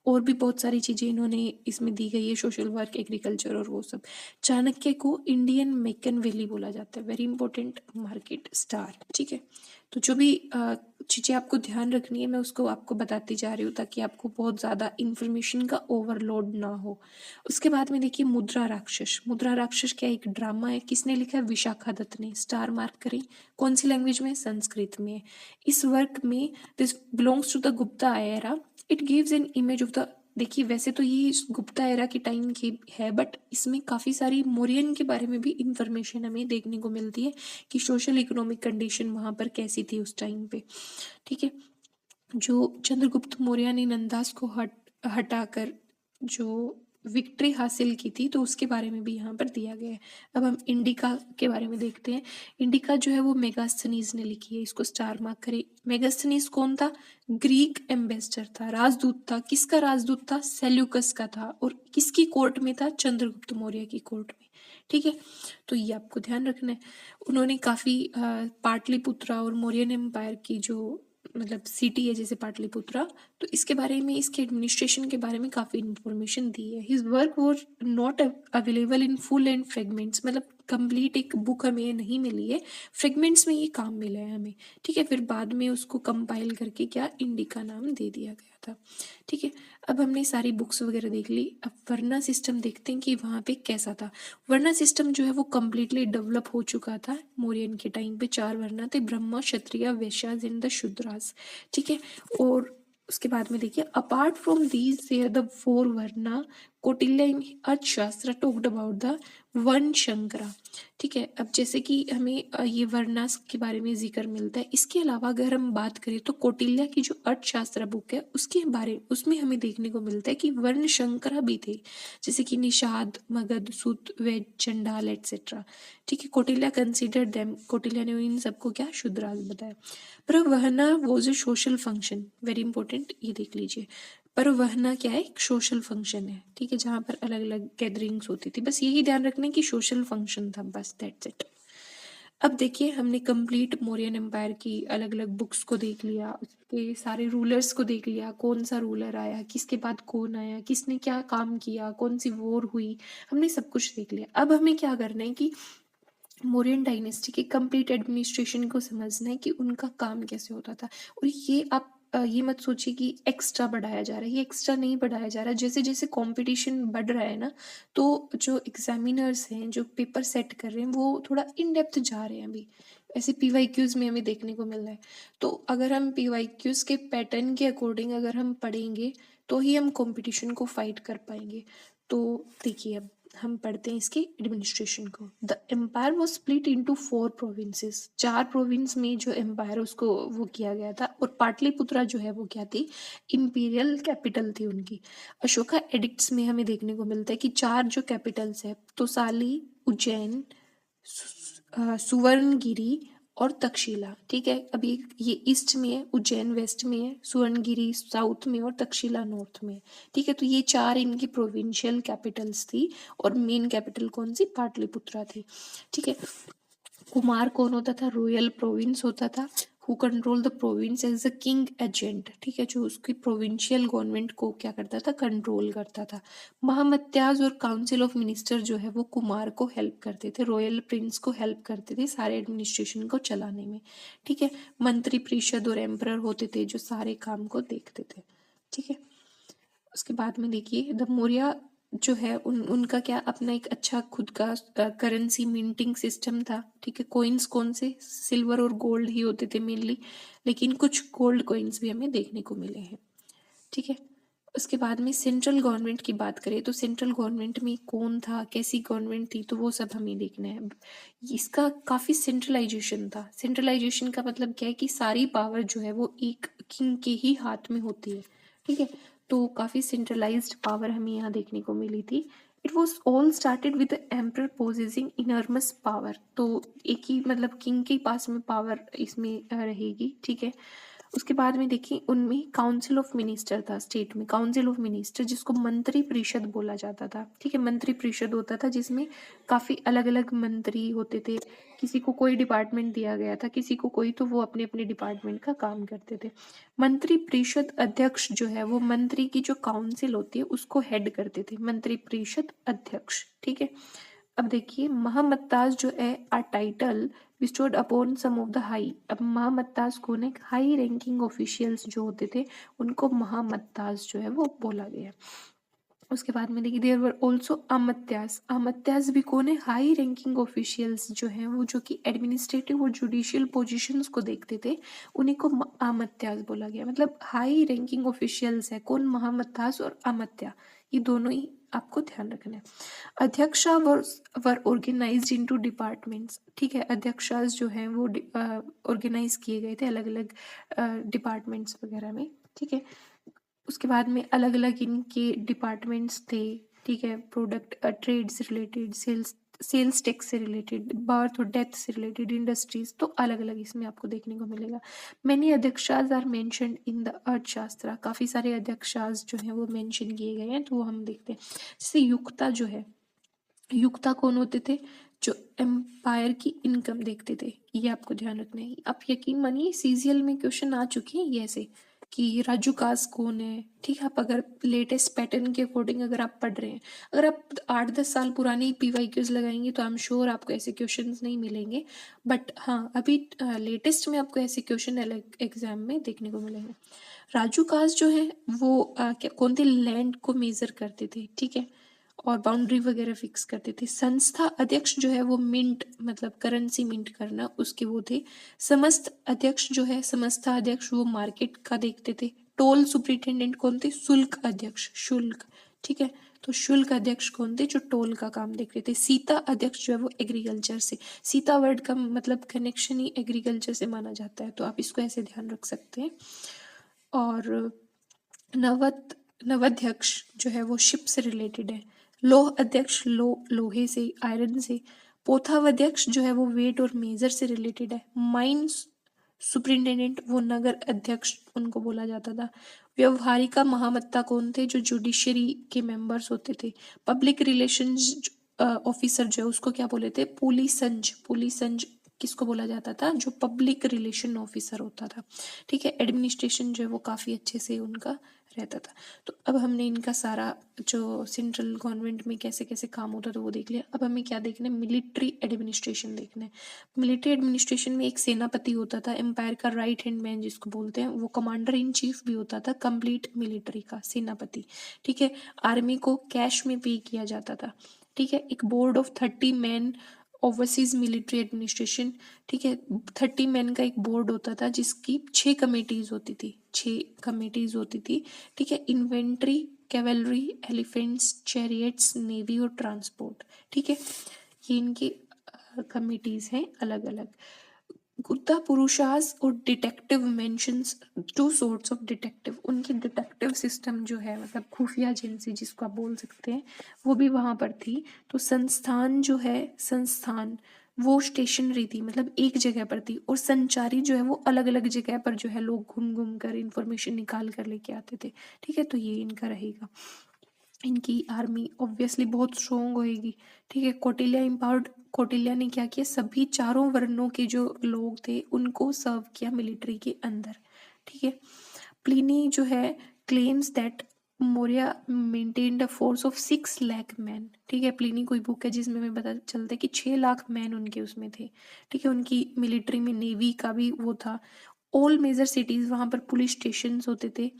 Speaker 1: और भी बहुत सारी चीज़ें इन्होंने इसमें दी गई है, सोशल वर्क, एग्रीकल्चर और वो सब। चाणक्य को इंडियन मेकन वैली बोला जाता है, वेरी इंपॉर्टेंट मार्केट स्टार। ठीक है, तो जो भी चीज़ें आपको ध्यान रखनी है मैं उसको आपको बताती जा रही हूँ, ताकि आपको बहुत ज़्यादा इन्फॉर्मेशन का ओवरलोड ना हो। उसके बाद में देखिए, मुद्रा राक्षस। मुद्रा राक्षस क्या, एक ड्रामा है, किसने लिखा है, विशाखा दत्त ने। स्टार मार्क करें, कौन सी लैंग्वेज में, संस्कृत में। इस वर्क में, this belongs to the Gupta era, it gives an image of the, देखिए वैसे तो ये गुप्ता एरा के टाइम की है, बट इसमें काफ़ी सारी मौर्यन के बारे में भी इंफॉर्मेशन हमें देखने को मिलती है कि सोशल इकोनॉमिक कंडीशन वहाँ पर कैसी थी उस टाइम पे। ठीक है, जो चंद्रगुप्त मौर्य ने नंदास को हटाकर जो विक्ट्री हासिल की थी, तो उसके बारे में भी यहाँ पर दिया गया है। अब हम इंडिका के बारे में देखते हैं। इंडिका जो है वो मेगास्थनीज ने लिखी है, इसको स्टार मार्क करें। मेगास्थनीज कौन था, ग्रीक एम्बेसडर था, राजदूत था। किसका राजदूत था, सेल्यूकस का था। और किसकी कोर्ट में था, चंद्रगुप्त मौर्य की कोर्ट में। ठीक है, तो ये आपको ध्यान रखना है। उन्होंने काफ़ी पाटलिपुत्रा और मौर्यन एम्पायर की जो मतलब सिटी है, जैसे पाटलिपुत्रा, तो इसके बारे में, इसके एडमिनिस्ट्रेशन के बारे में काफ़ी इन्फॉर्मेशन दी है। His work was not available in full and fragments, मतलब कंप्लीट एक बुक हमें नहीं मिली है, फ्रेगमेंट्स में ये काम मिला है हमें। ठीक है, फिर बाद में उसको कंपाइल करके क्या, इंडिका नाम दे दिया गया था। ठीक है, अब हमने सारी बुक्स वगैरह देख ली। अब वर्ना सिस्टम देखते हैं कि वहाँ पे कैसा था। वर्ना सिस्टम जो है वो कम्प्लीटली डेवलप हो चुका था मौर्यन के टाइम पे। 4 वर्ना थे, ब्रह्मा, क्षत्रिय, वैश्यास एंड द शूद्रास। ठीक है, और उसके बाद में देखिए, apart from these there the 4 varna, Kautilya in Arthashastra talked about the वर्ण शंकरा। ठीक है, अब जैसे कि हमें ये वर्णास के बारे में जिक्र मिलता है, इसके अलावा अगर हम बात करें तो कौटिल्य की जो अर्थशास्त्र बुक है उसके बारे, उसमें हमें देखने को मिलता है कि वर्ण शंकरा भी थे, जैसे कि निषाद, मगध, सूत, वैद, चंडाल एटसेट्रा। ठीक है, कौटिल्य कंसिडर देम, कौटिल्य ने इन सबको क्या, शूद्रास बताया। पर varna was a social function, very important, ये देख लीजिए। पर वह ना क्या है, एक सोशल फंक्शन है, ठीक है, जहाँ पर अलग अलग गैदरिंग्स होती थी। बस यही ध्यान रखना है कि सोशल फंक्शन था, बस दैट्स इट। अब देखिए हमने कंप्लीट मौर्यन एम्पायर की अलग अलग बुक्स को देख लिया, उसके सारे रूलर्स को देख लिया, कौन सा रूलर आया, किसके बाद कौन आया, किसने क्या काम किया, कौन सी वॉर हुई, हमने सब कुछ देख लिया। अब हमें क्या करना है कि मौर्यन डायनेस्टी के कंप्लीट एडमिनिस्ट्रेशन को समझना है कि उनका काम कैसे होता था। और ये आप ये मत सोचिए कि एक्स्ट्रा बढ़ाया जा रहा है, ये एक्स्ट्रा नहीं बढ़ाया जा रहा। जैसे जैसे कंपटीशन बढ़ रहा है ना, तो जो एग्जामिनर्स हैं, जो पेपर सेट कर रहे हैं, वो थोड़ा इन डेप्थ जा रहे हैं अभी। ऐसे पीवाईक्यूज में हमें देखने को मिल रहा है। तो अगर हम पीवाईक्यूज के पैटर्न के अकॉर्डिंग अगर हम पढ़ेंगे तो ही हम कंपटीशन को फाइट कर पाएंगे। तो देखिए अब हम पढ़ते हैं इसके एडमिनिस्ट्रेशन को। The empire was split into 4 provinces. 4 province में जो एम्पायर उसको वो किया गया था। और पाटलिपुत्रा जो है वो क्या थी, इम्पीरियल कैपिटल थी उनकी। अशोका एडिक्ट्स में हमें देखने को मिलता है कि 4 जो कैपिटल्स है, तोसाली, उज्जैन, सुवर्णगिरी और तक्षशिला, ठीक है। अभी ये ईस्ट में है, उज्जैन वेस्ट में है, सुवर्णगिरी साउथ में और तक्षशिला नॉर्थ में है, ठीक है। तो ये 4 इनकी प्रोविंशियल कैपिटल्स थी। और मेन कैपिटल कौन सी, पाटलिपुत्रा थी, ठीक है। कुमार कौन होता था, रॉयल प्रोविंस होता था। Who control the province as the king agent, ठीक है, जो उसकी प्रोविंशियल गवर्नमेंट को क्या करता था, कंट्रोल करता था। महामत्याज और काउंसिल ऑफ मिनिस्टर जो है वो कुमार को हेल्प करते थे, रॉयल प्रिंस को हेल्प करते थे सारे एडमिनिस्ट्रेशन को चलाने में, ठीक है। मंत्री परिषद और एम्परर होते थे जो सारे काम को देखते थे, ठीक है। उसके बाद में देखिए द मौर्य जो है उनका क्या अपना एक अच्छा खुद का करेंसी मिंटिंग सिस्टम था, ठीक है। कॉइन्स कौन से, सिल्वर और गोल्ड ही होते थे मेनली, लेकिन कुछ गोल्ड कॉइन्स भी हमें देखने को मिले हैं, ठीक है। उसके बाद में सेंट्रल गवर्नमेंट की बात करें तो सेंट्रल गवर्नमेंट में कौन था, कैसी गवर्नमेंट थी, तो वो सब हमें देखना है। इसका काफ़ी सेंट्रलाइजेशन था। सेंट्रलाइजेशन का मतलब क्या है कि सारी पावर जो है वो एक किंग के ही हाथ में होती है, ठीक है। तो काफ़ी सेंट्रलाइज्ड पावर हमें यहाँ देखने को मिली थी। It was all started with the emperor possessing enormous power. तो एक ही मतलब किंग के पास में पावर इसमें रहेगी, ठीक है। उसके बाद में देखिए उनमें काउंसिल ऑफ मिनिस्टर था, स्टेट में काउंसिल ऑफ मिनिस्टर जिसको मंत्री परिषद बोला जाता था, ठीक है। मंत्री परिषद होता था जिसमें काफ़ी अलग अलग मंत्री होते थे। किसी को कोई डिपार्टमेंट दिया गया था, किसी को कोई, तो वो अपने अपने डिपार्टमेंट का काम करते थे। मंत्री परिषद अध्यक्ष जो है वो मंत्री की जो काउंसिल होती है उसको हेड करते थे, मंत्री परिषद अध्यक्ष, ठीक है। अब देखिए महामत्ताज जो है आ title bestowed upon some of the high। अब महामत्ताज कौन है, हाई रैंकिंग ऑफिशियल्स जो होते थे उनको महामत्ताज जो है वो बोला गया। उसके बाद में देखिए देयर वर ऑल्सो अमत्यास। अमत्यास भी कौन है, हाई रैंकिंग ऑफिशियल्स जो हैं वो, जो कि एडमिनिस्ट्रेटिव और जुडिशियल पोजीशंस को देखते थे, उन्हीं को अमत्यास बोला गया। मतलब हाई रैंकिंग ऑफिशियल्स है कौन, महामत्यास और अमत्या, ये दोनों ही आपको ध्यान रखना है। अध्यक्षा वर ऑर्गेनाइज्ड इनटू डिपार्टमेंट्स, ठीक है। अध्यक्षास जो हैं वो ऑर्गेनाइज किए गए थे अलग अलग डिपार्टमेंट्स वगैरह में, ठीक है। उसके बाद में अलग अलग इनके डिपार्टमेंट्स थे, ठीक है। प्रोडक्ट ट्रेड से रिलेटेड, सेल्स टैक्स से रिलेटेड, बर्थ और डेथ से रिलेटेड, इंडस्ट्रीज, तो अलग अलग इसमें आपको देखने को मिलेगा। Many Adhyakshas are mentioned in the Arthashastra. काफ़ी सारे अध्यक्षास जो हैं वो मेंशन किए गए हैं, तो वो हम देखते हैं। जैसे युक्ता जो है, युक्ता कौन होते थे, जो एम्पायर की इनकम देखते थे, ये आपको ध्यान रखना है। आप यकीन मानिए सीजीएल में क्वेश्चन आ चुके हैं ये ऐसे कि राजू कास कौन है, ठीक है। आप अगर लेटेस्ट पैटर्न के अकॉर्डिंग अगर आप पढ़ रहे हैं, अगर आप 8-10 साल पुरानी पीवाईक्यूज लगाएंगे तो आई एम श्योर आपको ऐसे क्वेश्चंस नहीं मिलेंगे। बट हाँ अभी लेटेस्ट में आपको ऐसे क्वेश्चन एग्जाम में देखने को मिलेंगे। राजू कास जो है वो क्या कौन थे, लैंड को मेजर करते थे, ठीक है, और बाउंड्री वगैरह फिक्स करते थे। संस्था अध्यक्ष जो है वो मिंट मतलब करेंसी मिंट करना उसके वो थे। समस्त अध्यक्ष जो है, समस्ता अध्यक्ष वो मार्केट का देखते थे। टोल सुप्रिटेंडेंट कौन थे, शुल्क अध्यक्ष, शुल्क, ठीक है। तो शुल्क अध्यक्ष कौन थे, जो टोल का काम देखते थे। सीता अध्यक्ष जो है वो एग्रीकल्चर से, सीता वर्ड का मतलब कनेक्शन ही एग्रीकल्चर से माना जाता है, तो आप इसको ऐसे ध्यान रख सकते हैं। और नवाध्यक्ष जो है वो शिप से रिलेटेड है। लोह अध्यक्ष लोहे से, आयरन से। पोथावध्यक्ष जो है वो वेट और मेजर से रिलेटेड है। माइंस सुपरिंटेंडेंट वो नगर अध्यक्ष उनको बोला जाता था। व्यवहारिका महामत्ता कौन थे? जो जुडिशरी के मेंबर्स होते थे। पब्लिक रिलेशंस ऑफिसर जो है उसको क्या बोले थे? पुलिसंज। पुलिसंज किसको बोला जाता था? जो पब्लिक रिलेशन ऑफिसर होता था। ठीक है, एडमिनिस्ट्रेशन जो है वो काफ़ी अच्छे से उनका रहता था। तो अब हमने इनका सारा जो सेंट्रल गवर्नमेंट में कैसे कैसे काम होता था वो देख लिया। अब हमें क्या देखना है? मिलिट्री एडमिनिस्ट्रेशन देखना है। मिलिट्री एडमिनिस्ट्रेशन में एक सेनापति होता था, एम्पायर का राइट हैंड मैन जिसको बोलते हैं, वो कमांडर इन चीफ भी होता था, कंप्लीट मिलिट्री का सेनापति। ठीक है, आर्मी को कैश में पे किया जाता था। ठीक है, एक board of 30 man overseas military administration. ठीक है, 30 मैन का एक बोर्ड होता था जिसकी 6 कमेटीज होती थी। 6 कमेटीज होती थी। ठीक है, inventory, cavalry, elephants, chariots, navy और ट्रांसपोर्ट। ठीक है, ये इनकी कमिटीज हैं अलग अलग। गुप्ता पुरुषास और detective mentions two sorts of detective. उनकी डिटेक्टिव सिस्टम जो है, मतलब खुफिया एजेंसी जिसको आप बोल सकते हैं, वो भी वहाँ पर थी। तो संस्थान जो है, संस्थान वो स्टेशनरी थी, मतलब एक जगह पर थी। और संचारी जो है वो अलग अलग जगह पर जो है लोग घूम घूम कर इंफॉर्मेशन निकाल कर लेके आते थे। ठीक है, तो ये इनका रहेगा। इनकी आर्मी ऑब्वियसली बहुत स्ट्रोंग होएगी। ठीक है, कौटिल्य एम्पावर्ड। कौटिल्य ने क्या किया? सभी चारों वर्णों के जो लोग थे उनको सर्व किया मिलिट्री के अंदर। ठीक है, प्लिनी जो है claims that Maurya maintained a force of 6 lakh man. ठीक है, प्लिनी कोई बुक है जिसमें हमें पता चलता है कि 6 लाख मैन उनके उसमें थे। ठीक है, उनकी मिलिट्री में नेवी का भी वो था। ऑल मेजर सिटीज वहाँ पर पुलिस स्टेशन होते थे।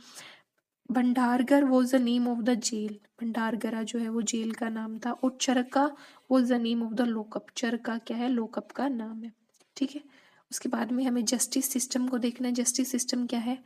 Speaker 1: Bhandagara was the name of the jail. Bhandagara जो है वो जेल का नाम था। और Charaka was the name of the lockup. Charaka क्या है? लोकअप का नाम है। ठीक है, उसके बाद में हमें जस्टिस सिस्टम को देखना है। जस्टिस सिस्टम क्या है?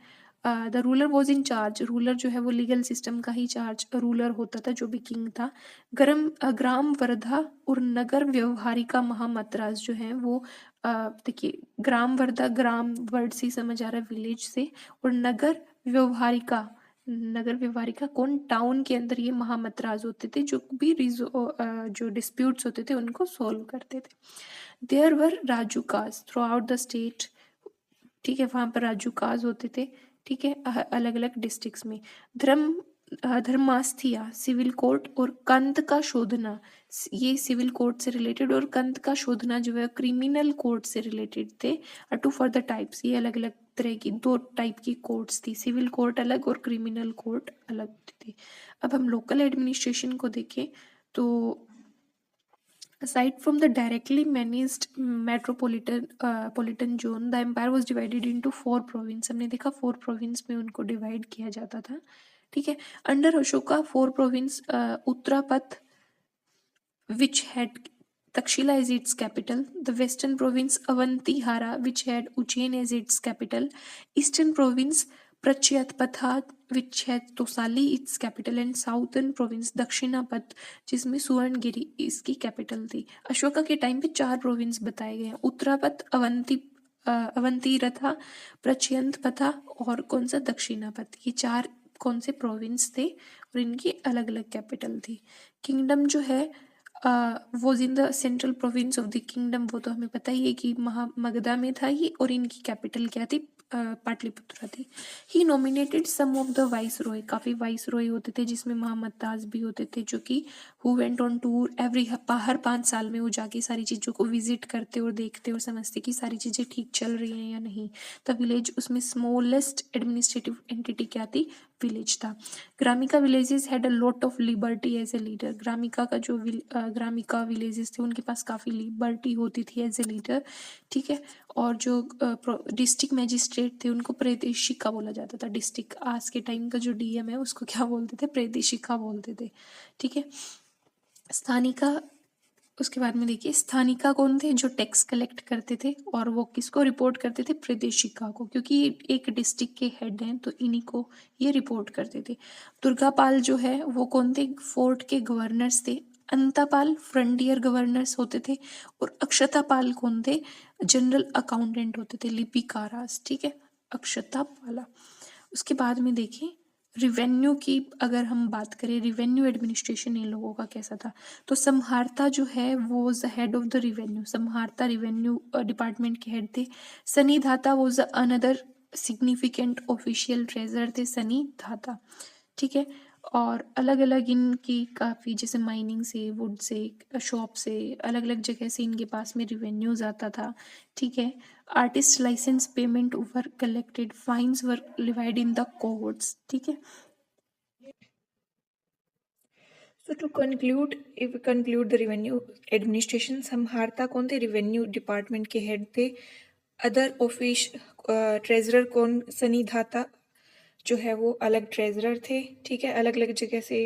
Speaker 1: The ruler was in charge. Ruler जो है वो लीगल सिस्टम का ही चार्ज रूलर होता था, जो भी किंग था। ग्राम वर्धा और नगर व्यवहारिका महामतराज जो है वो देखिए, ग्राम वर्धा, ग्राम वर्ड से ही समझ आ रहा है, विलेज से। और नगर व्यवहारिका, नगर व्यवहारिका कौन? टाउन के अंदर ये महामतराज होते थे, जो भी जो डिस्प्यूट्स होते थे उनको सॉल्व करते थे। There were Rajukas throughout the state. ठीक है, वहां पर राजूकाज होते थे। ठीक है, अलग अलग डिस्ट्रिक्ट्स में। धर्मास्थिया सिविल कोर्ट और कंत का शोधना, ये सिविल कोर्ट से रिलेटेड, और कंत का शोधना जो है क्रिमिनल कोर्ट से रिलेटेड थे। टू फॉर द टाइप्स, ये अलग अलग तरह की 2 टाइप की कोर्ट्स थी, सिविल कोर्ट अलग और क्रिमिनल कोर्ट अलग थी। अब हम लोकल एडमिनिस्ट्रेशन को देखें तो aside from the directly managed metropolitan zone, the empire was divided into 4 province। हमने देखा 4 province में उनको डिवाइड किया जाता था। ठीक है, under Ashoka 4 province, Uttarapatha which had Takshila as its capital, the western province Avantihara which had Ujjain as its capital, eastern province Pratyatpatha which had Tosali its capital, and southern province Dakshinapath जिसमें सुवर्णगिरी इसकी capital थी। अशोका के time पे 4 province बताए गए हैं, उत्तरापथ, अवंतीरथा, प्रत्यंतपथा और कौन सा? दक्षिणापथ। ये 4 कौन से प्रोविंस थे और इनकी अलग अलग कैपिटल थी। किंगडम जो है was in the central province of the kingdom, वो तो हमें पता ही है कि मगधा में था ये, और इनकी कैपिटल क्या थी? पाटलिपुत्रा थी। He nominated some of the viceroy, काफ़ी वाइस रॉय होते थे जिसमें मोहम्मद भी होते थे, जो कि who went on tour every, हर 5 साल में वो जाके सारी चीज़ों को विजिट करते और देखते और समझते कि सारी चीज़ें ठीक चल रही हैं या नहीं। द विलेज, उसमें स्मॉलेस्ट एडमिनिस्ट्रेटिव एंटिटी क्या थी? विलेज था। Gramika villages had a lot of liberty as a leader. Gramika का जो ग्रामिका विलेजेस थे उनके पास काफ़ी लिबर्टी होती थी एज ए लीडर। ठीक है, और जो डिस्ट्रिक्ट मैजिस्ट्रेट थे उनको प्रादेशिका बोला जाता था। डिस्ट्रिक्ट, आज के टाइम का जो डीएम है उसको क्या बोलते थे? प्रादेशिका बोलते थे। ठीक है, स्थानिका, उसके बाद में देखिए स्थानिका कौन थे? जो टैक्स कलेक्ट करते थे और वो किसको रिपोर्ट करते थे? प्रादेशिका को, क्योंकि ये एक डिस्ट्रिक्ट के हेड हैं तो इन्हीं को ये रिपोर्ट करते थे। दुर्गापाल जो है वो कौन थे? फोर्ट के गवर्नर्स थे। अंतापाल फ्रंटियर गवर्नर्स होते थे। और अक्षतापाल कौन थे? जनरल अकाउंटेंट होते थे, लिपिकारास। ठीक है, अक्षतापाला। उसके बाद में देखें रिवेन्यू की अगर हम बात करें, रिवेन्यू एडमिनिस्ट्रेशन इन लोगों का कैसा था, तो समहारता जो है वो was the head of the revenue. Samaharta revenue department के हेड थे। Sannidhata was another significant official treasurer थे, सनी धाता। ठीक है। और अलग अलग इनकी काफ़ी, जैसे माइनिंग से, वुड से, शॉप से, अलग अलग जगह से इनके पास में रिवेन्यूज आता था। ठीक है। Artist license payment were collected, fines were levied in the courts. ठीक है। So to conclude, if we conclude the revenue administration, समहारता कौन थे? रिवेन्यू डिपार्टमेंट के हेड थे। अदर ऑफिस ट्रेजरर कौन? सनी धाता जो है वो अलग ट्रेजरर थे। ठीक है। अलग अलग जगह से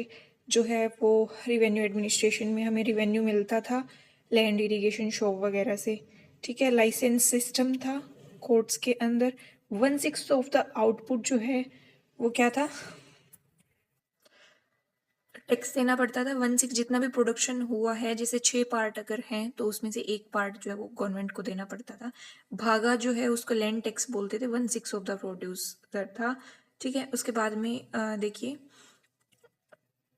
Speaker 1: जो है वो रिवेन्यू एडमिनिस्ट्रेशन में हमें रिवेन्यू मिलता था, लैंड इरिगेशन शॉप वगैरह से। ठीक है। लाइसेंस सिस्टम था कोर्ट्स के अंदर। 1/6 ऑफ द आउटपुट जो है वो क्या था? टैक्स देना पड़ता था। 1/6 जितना भी प्रोडक्शन हुआ है, जैसे 6 पार्ट अगर हैं तो उसमें से 1 पार्ट जो है वो गवर्नमेंट को देना पड़ता था। भागा जो है उसको लैंड टैक्स बोलते थे। 1/6 ऑफ द प्रोड्यूसर था। ठीक है। उसके बाद में देखिए,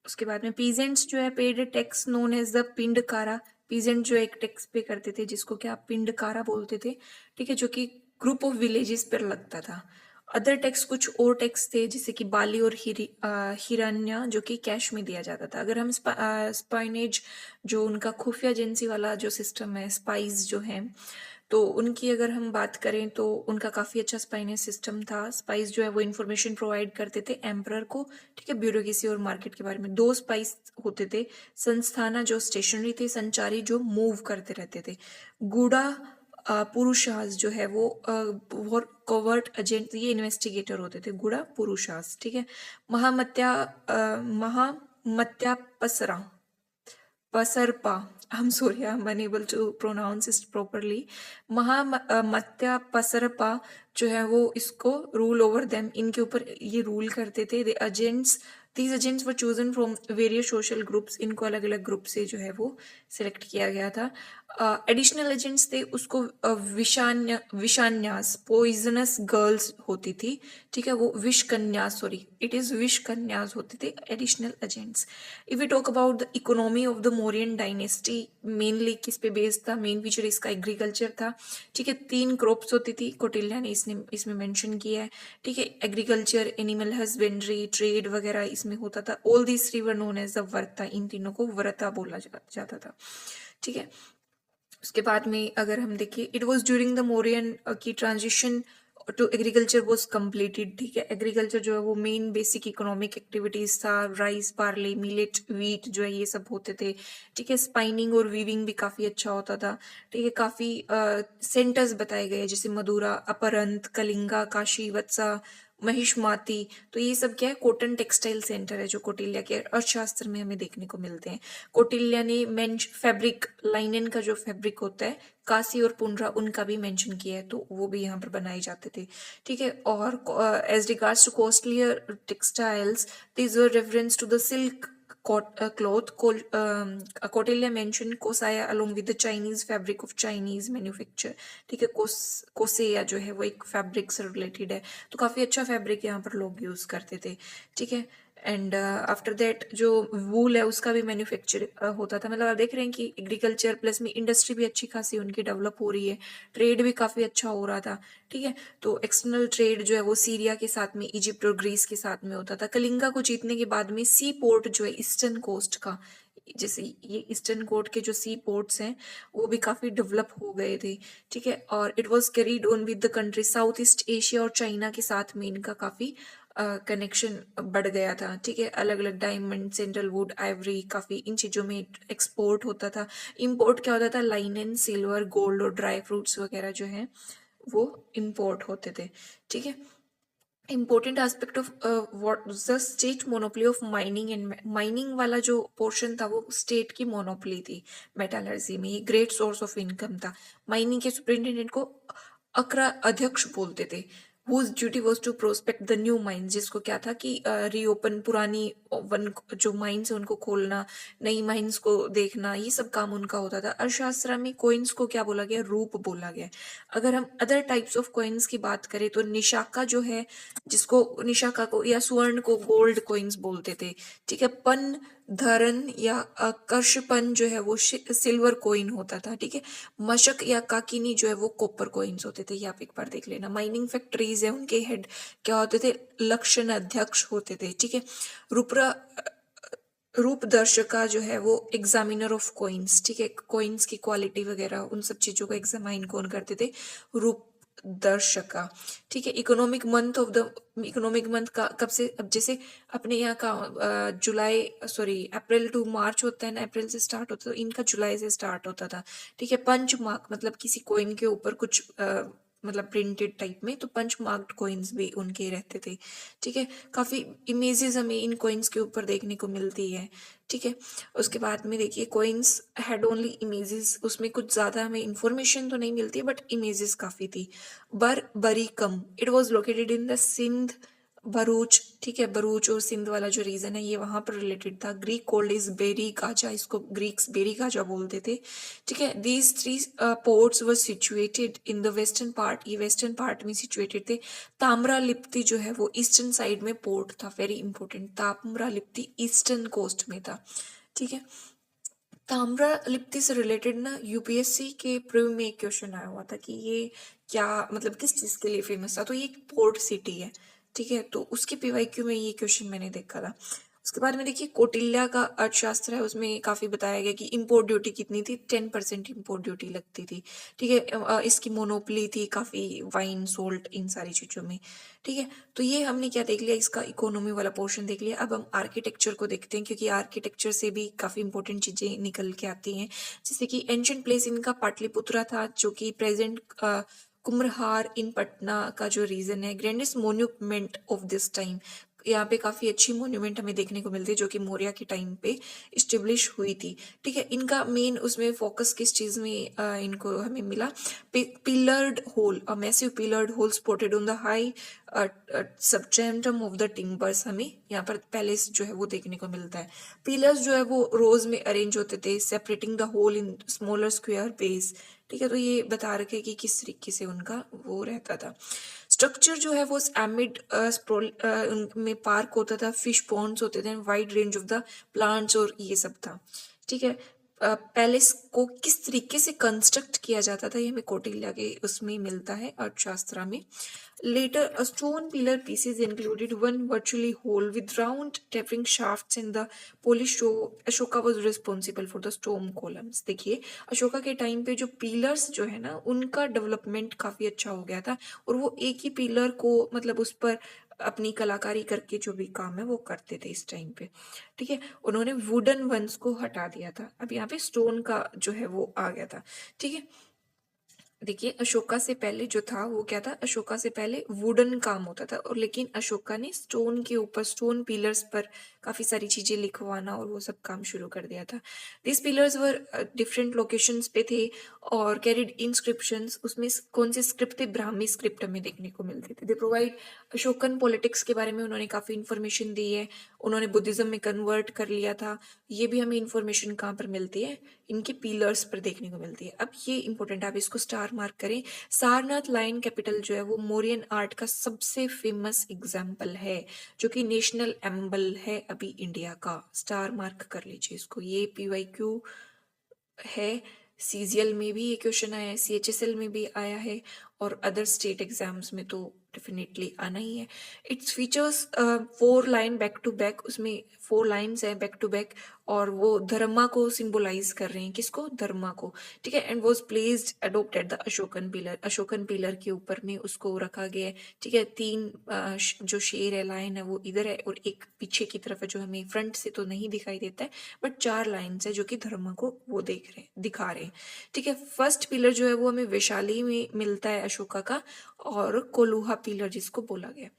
Speaker 1: उसके बाद में पीजेंट्स जो है paid tax known as the Pindakara. Peasant जो एक टैक्स पे करते थे जिसको क्या पिंडकारा बोलते थे। ठीक है। जो कि ग्रुप ऑफ विलेजेस पर लगता था। अदर टैक्स कुछ और टैक्स थे, जैसे कि बाली और हिरण्य जो कि कैश में दिया जाता था। अगर हम स्पाइनेज जो उनका खुफिया एजेंसी वाला जो सिस्टम है, स्पाइस जो है, तो उनकी अगर हम बात करें तो उनका काफ़ी अच्छा स्पाइनेज सिस्टम था। स्पाइस जो है वो इन्फॉर्मेशन प्रोवाइड करते थे एम्परर को। ठीक है। ब्यूरोक्रेसी और मार्केट के बारे में। 2 स्पाइस होते थे, संस्थाना जो स्टेशनरी थे, संचारी जो मूव करते रहते थे। गुड़ा पुरुषास जो है वो कवर्ट एजेंट, ये इन्वेस्टिगेटर होते थे, गुड़ा पुरुषास। ठीक है। महामत्या पसरपा, I'm sorry, I'm unable to pronounce it properly. महामत्या पसरपा जो है वो इसको रूल ओवर देम, इनके ऊपर ये रूल करते थे। these agents were chosen from various social groups। इनको अलग अलग ग्रुप से जो है वो सिलेक्ट किया गया था। एडिशनल एजेंट्स थे, उसको विषान्यास, पॉइजनस गर्ल्स होती थी। ठीक है। वो विष कन्यास, सॉरी, इट इज विष कन्यास होती थी additional agents. If we talk about the economy of the Mauryan dynasty, mainly किस पे बेस्ड था? मेन फीचर इसका एग्रीकल्चर था। ठीक है। 3 क्रॉप्स होती थी, कौटिल्य ने इसमें मेंशन किया है। ठीक है। एग्रीकल्चर, एनिमल हस्बेंड्री, ट्रेड वगैरह इसमें होता था। All this 3 were known as the Varta. इन तीनों को वर्ता बोला जाता था। ठीक है। उसके बाद में अगर हम देखें, it was during the Mauryan की transition to agriculture was completed. ठीक है। एग्रीकल्चर जो है वो मेन बेसिक इकोनॉमिक एक्टिविटीज था। राइस, बार्ले, मिलेट, वीट जो है ये सब होते थे। ठीक है। स्पाइनिंग और वीविंग भी काफ़ी अच्छा होता था। ठीक है। काफ़ी सेंटर्स बताए गए, जैसे मदुरा, अपरंत, कलिंगा, काशी, वत्सा, महिष्माती। तो ये सब क्या है? कॉटन टेक्सटाइल सेंटर है जो कौटिल्य के अर्थशास्त्र में हमें देखने को मिलते हैं। कौटिल्य ने फैब्रिक, लाइनन का जो फैब्रिक होता है, कासी और पुंड्रा, उनका भी मेंशन किया है, तो वो भी यहाँ पर बनाए जाते थे। ठीक है। और as regards to costlier textiles, this were reference to the silk cloth. Kautilya mentioned kauseya along with the Chinese fabric of Chinese manufacture। ठीक है। कोसेया जो है वो एक फैब्रिक से रिलेटेड है, तो काफ़ी अच्छा फैब्रिक यहाँ पर लोग यूज़ करते थे। ठीक है। एंड आफ्टर दैट जो वूल है उसका भी मैन्युफैक्चर होता था। मतलब आप देख रहे हैं कि एग्रीकल्चर प्लस में इंडस्ट्री भी अच्छी खासी उनकी डेवलप हो रही है। ट्रेड भी काफ़ी अच्छा हो रहा था। ठीक है। तो एक्सटर्नल ट्रेड जो है वो सीरिया के साथ में, इजिप्ट और ग्रीस के साथ में होता था। कलिंगा को जीतने के बाद में सी पोर्ट जो है ईस्टर्न कोस्ट का, जैसे ये ईस्टर्न कोस्ट के जो सी पोर्ट्स हैं वो भी काफ़ी डेवलप हो गए थे। ठीक है। और it was carried on with the country south east Asia और चाइना के साथ में इनका काफ़ी कनेक्शन बढ़ गया था। ठीक है। अलग अलग डायमंड, सैंडलवुड, आइवरी, काफ़ी इन चीज़ों में एक्सपोर्ट होता था। इंपोर्ट क्या होता था? लाइनन, सिल्वर, गोल्ड और ड्राई फ्रूट्स वगैरह जो हैं वो इंपोर्ट होते थे। ठीक है। Important aspect of what the state monopoly of mining and mining वाला जो पोर्शन था वो स्टेट की मोनोपोली थी मेटालर्जी में। ये ग्रेट सोर्स ऑफ इनकम था। माइनिंग के सुपरिंटेंडेंट को अक्रा अध्यक्ष बोलते थे। Whose duty was to prospect the new mines, जिसको क्या था कि रीओपन पुरानी वन जो माइंस है उनको खोलना, नई माइंस को देखना, ये सब काम उनका होता था। अर्थशास्त्र में कोइंस को क्या बोला गया, रूप बोला गया। अगर हम अदर टाइप्स ऑफ कोइंस की बात करें तो निशाका जो है, जिसको निशाका को या स्वर्ण को गोल्ड कोइंस बोलते थे, ठीक है। पन धरन या कर्षपन जो है वो सिल्वर कोइन होता था, ठीक है। मशक या काकिनी जो है वो कॉपर कोइंस होते थे, ये आप एक बार देख लेना। माइनिंग फैक्ट्रीज है, उनके हेड क्या होते थे, लक्षण अध्यक्ष होते थे, ठीक है। रूपरा रूप दर्शका जो है वो एग्जामिनर ऑफ कोइंस, ठीक है। कोइंस की क्वालिटी वगैरह उन सब चीजों को एग्जामाइन कौन करते थे, रूप दर्शका, ठीक है। इकोनॉमिक मंथ का कब से, अब जैसे अपने यहाँ का जुलाई सॉरी अप्रैल टू मार्च होता है ना, अप्रैल से स्टार्ट होता है, तो इनका जुलाई से स्टार्ट होता था, ठीक है। पंच मार्क मतलब किसी कोइन के ऊपर कुछ मतलब प्रिंटेड टाइप में, तो पंच मार्क्ड कोइंस भी उनके रहते थे, ठीक है। काफी इमेजेस हमें इन कोइंस के ऊपर देखने को मिलती है, ठीक है। उसके बाद में देखिए कोइंस हैड ओनली इमेजेस, उसमें कुछ ज्यादा हमें इंफॉर्मेशन तो नहीं मिलती बट इमेजेस काफी थी। Barbaricum, it was located in the Sindh Bharuch, ठीक है। भरूच और सिंध वाला जो रीजन है ये वहां पर रिलेटेड था। Greek called is Barygaza, इसको ग्रीक्स बेरी गाजा बोलते थे, ठीक है। These three ports were situated in the western part, ये वेस्टर्न पार्ट में सिचुएटेड थे। ताम्रालिप्ति जो है वो ईस्टर्न साइड में पोर्ट था, very important. Tamralipti eastern coast में था, ठीक है। ताम्रालिप्ति से रिलेटेड ना यूपीएससी के प्रीव्यू में एक क्वेश्चन आया हुआ था कि ये क्या मतलब किस चीज के लिए फेमस था, तो ये एक पोर्ट सिटी है, ठीक है। तो उसके पीवाईक्यू में ये क्वेश्चन मैंने देखा था। उसके बाद में देखिए कौटिल्य का अर्थशास्त्र है, उसमें काफी बताया गया कि इंपोर्ट ड्यूटी कितनी थी, 10% इंपोर्ट ड्यूटी लगती थी, ठीक है। इसकी मोनोपोली थी काफी वाइन सोल्ट इन सारी चीजों में, ठीक है। तो ये हमने क्या देख लिया, इसका इकोनॉमी वाला पोर्शन देख लिया। अब हम आर्किटेक्चर को देखते हैं, क्योंकि आर्किटेक्चर से भी काफी इंपॉर्टेंट चीजें निकल के आती हैं। जैसे कि एंशियंट प्लेस इनका पाटलिपुत्रा था, जो कि प्रेजेंट कुम्हरार इन पटना का जो रीजन है। Grandest monument of this time, यहाँ पे काफी अच्छी मोन्यूमेंट हमें देखने को मिलती है जो कि मौर्य के टाइम पे इस्टेब्लिश हुई थी, ठीक है। इनका मेन उसमें फोकस किस चीज में इनको हमें मिला, pillared hall, a massive pillared hall spotted on the high substratum of the timbers, हमें यहाँ पर पैलेस जो है वो देखने को मिलता है। पिलर्स जो है वो रोज में अरेंज होते थे, separating the whole in smaller square base, ठीक है। तो ये बता रखे कि किस तरीके से उनका वो रहता था। स्ट्रक्चर जो है वो एमिड में पार्क होता था, फिश पॉन्ड्स होते थे, wide range of the plants और ये सब था, ठीक है। पैलेस को किस तरीके से कंस्ट्रक्ट किया जाता था ये हमें कौटिल्य के उसमें मिलता है अर्थशास्त्र में। Later, a stone pillar pieces included one virtually whole with round tapering shafts in the polished Ashoka was responsible for the stone columns। देखिए अशोका के टाइम पे जो पिलर्स जो है ना उनका डेवलपमेंट काफी अच्छा हो गया था, और वो एक ही पिलर को मतलब उस पर अपनी कलाकारी करके जो भी काम है वो करते थे इस टाइम पे, ठीक है। उन्होंने वुडन वंस को हटा दिया था, अब यहाँ पे स्टोन का जो है वो आ गया था, ठीक है। देखिए अशोका से पहले जो था वो क्या था, अशोका से पहले वुडन काम होता था, और लेकिन अशोका ने स्टोन के ऊपर स्टोन पिलर्स पर काफी सारी चीजें लिखवाना और वो सब काम शुरू कर दिया था। This pillars were different locations पे थे और कैरिड इंस्क्रिप्शंस, उसमें कौन सी स्क्रिप्ट थे, ब्राह्मी स्क्रिप्ट हमें देखने को मिलती थी। दे प्रोवाइड अशोकन पॉलिटिक्स के बारे में उन्होंने काफी इंफॉर्मेशन दी है, उन्होंने बुद्धिज्म में कन्वर्ट कर लिया था, ये भी हमें इंफॉर्मेशन कहाँ पर मिलती है, इनके पिलर्स पर देखने को मिलती है। अब ये इंपॉर्टेंट, आप इसको स्टार मार्क करें। सारनाथ लायन कैपिटल जो है वो मौर्यन आर्ट का सबसे फेमस एग्जाम्पल है, जो कि नेशनल एम्बल है अभी इंडिया का। स्टार मार्क कर लीजिए इसको, ये पीवाईक्यू है। सीजीएल में भी ये क्वेश्चन आया है, सीएचएसएल में भी आया है, और अदर स्टेट एग्जाम्स में तो डेफिनेटली आना ही है। Its features 4 line back to back, उसमें 4 लाइन्स है बैक टू बैक, और वो धर्मा को सिंबलाइज कर रहे हैं, किसको, धर्मा को, ठीक है। And was placed adopt at the Ashokan pillar, Ashokan pillar के ऊपर में उसको रखा गया है, ठीक है। 3 जो शेर है, लाइन है, वो इधर है, और एक पीछे की तरफ है जो हमें फ्रंट से तो नहीं दिखाई देता है, बट 4 लाइन्स है जो कि धर्मा को वो दिखा रहे हैं, ठीक है। फर्स्ट पिलर जो है वो हमें वैशाली में मिलता है अशोका का, और कोलुहा पिलर जिसको बोला गया।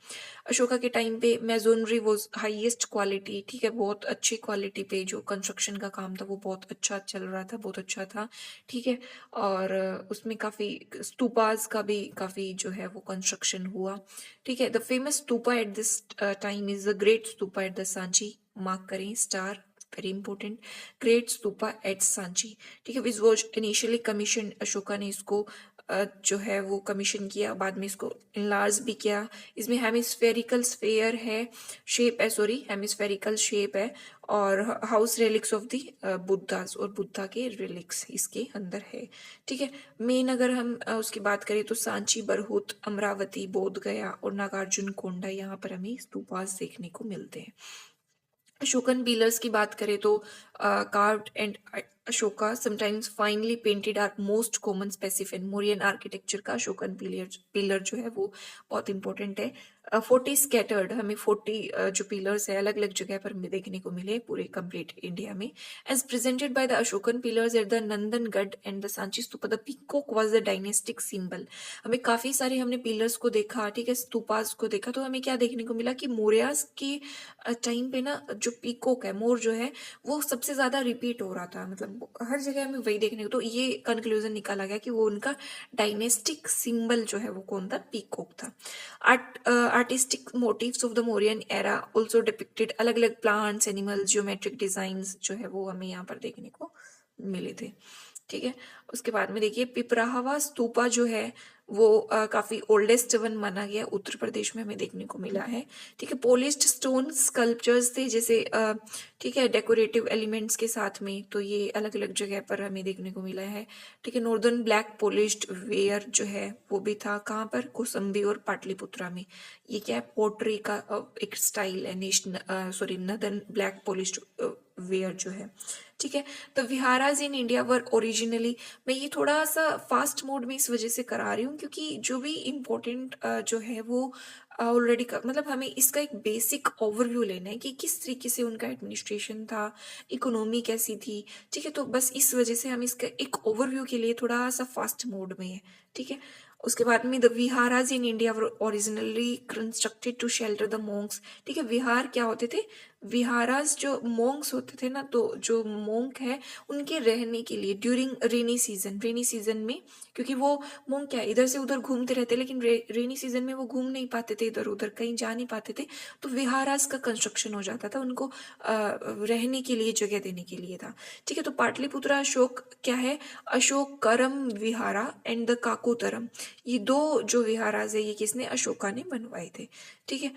Speaker 1: अशोका के टाइम पे मेजोनरी वॉज हाईएस्ट क्वालिटी, ठीक है, बहुत अच्छी क्वालिटी पे जो कंस्ट्रक्शन का काम था वो बहुत अच्छा चल रहा था, बहुत अच्छा था, ठीक है। और उसमें काफ़ी स्तूपास का भी काफ़ी जो है वो कंस्ट्रक्शन हुआ, ठीक है। The famous stupa at this time is the great stupa at the Sanchi, mark करें star, very important, great stupa at Sanchi, ठीक है, which was initially commission, Ashoka ने इसको जो है वो कमीशन किया, बाद में इसको इनलार्ज भी किया। इसमें हेमिस्फेरिकल स्फेयर है, शेप है, सॉरी हेमिस्फेरिकल शेप है, और house relics of the Buddhas, और बुद्धा के रिलिक्स इसके अंदर है, ठीक है। मेन अगर हम उसकी बात करें तो सांची, बरहुत, अमरावती, बोध गया और नागार्जुन कोंडा, यहाँ पर हमें स्तूपास देखने को मिलते हैं। अशोकन पिलर्स की बात करें तो carved and Ashoka sometimes finally painted are most common specific Mauryan architecture का अशोकन पिलर जो है वो बहुत इंपॉर्टेंट है। 40 स्कैटर्ड, हमें 40 जो पिलर्स है अलग अलग जगह पर हमें देखने को मिले पूरे कंप्लीट इंडिया में, as presented by the Ashokan pillars at the Nandangarh and the Sanchi stupa. The peacock was the dynastic symbol. हमें काफी सारे हमने पिलर्स को देखा, ठीक है, स्तूपास को देखा, तो हमें क्या देखने को मिला कि मौर्यास के टाइम पे ना जो पीकॉक है, मोर जो है वो सबसे ज्यादा रिपीट हो रहा था, मतलब हर जगह हमें वही देखने को, तो ये कंक्लूजन निकाला गया कि वो उनका डायनेस्टिक सिंबल जो है वो कौन था, पीकॉक था। Artistic motives of the Mauryan era also depicted, अलग अलग प्लांट्स, एनिमल्स, ज्योमेट्रिक डिजाइंस जो है वो हमें यहाँ पर देखने को मिले थे, ठीक है। उसके बाद में देखिए पिपराहवा स्तूपा जो है वो काफी ओल्डेस्ट वन माना गया, उत्तर प्रदेश में हमें देखने को मिला है, ठीक है। पॉलिश्ड स्टोन स्कल्पचर्स थे जैसे ठीक है, डेकोरेटिव एलिमेंट्स के साथ में, तो ये अलग अलग जगह पर हमें देखने को मिला है, ठीक है। नॉर्दर्न ब्लैक पॉलिश्ड वेयर जो है वो भी था, कहाँ पर, कौसम्बी और पाटलिपुत्रा में। ये क्या है, पोट्री का एक स्टाइल है, national sorry northern black polished where जो है, ठीक है। तो viharas in India were originally, मैं ये थोड़ा सा फास्ट मोड में इस वजह से करा रही हूँ क्योंकि जो भी इम्पोर्टेंट जो है वो ऑलरेडी मतलब हमें इसका एक बेसिक ओवरव्यू लेना है कि किस तरीके से उनका एडमिनिस्ट्रेशन था, इकोनॉमी कैसी थी, ठीक है। तो बस इस वजह से हम इसका एक ओवरव्यू के लिए थोड़ा सा फास्ट मोड में है, ठीक है। उसके बाद में the viharas in India were originally constructed to shelter the monks, ठीक है। विहार क्या होते थे, विहारास जो मोंक्स होते थे ना, तो जो मोंक है उनके रहने के लिए ड्यूरिंग रेनी सीजन में, क्योंकि वो मोंक क्या है, इधर से उधर घूमते रहते, लेकिन रेनी सीजन में वो घूम नहीं पाते थे, इधर उधर कहीं जा नहीं पाते थे, तो विहारास का कंस्ट्रक्शन हो जाता था, उनको रहने के लिए जगह देने के लिए था, ठीक है। तो पाटलिपुत्रा अशोक क्या है, अशोक करम विहारा एंड द काकोतरम, ये दो जो विहारास है ये किसने, अशोका ने बनवाए थे, ठीक है।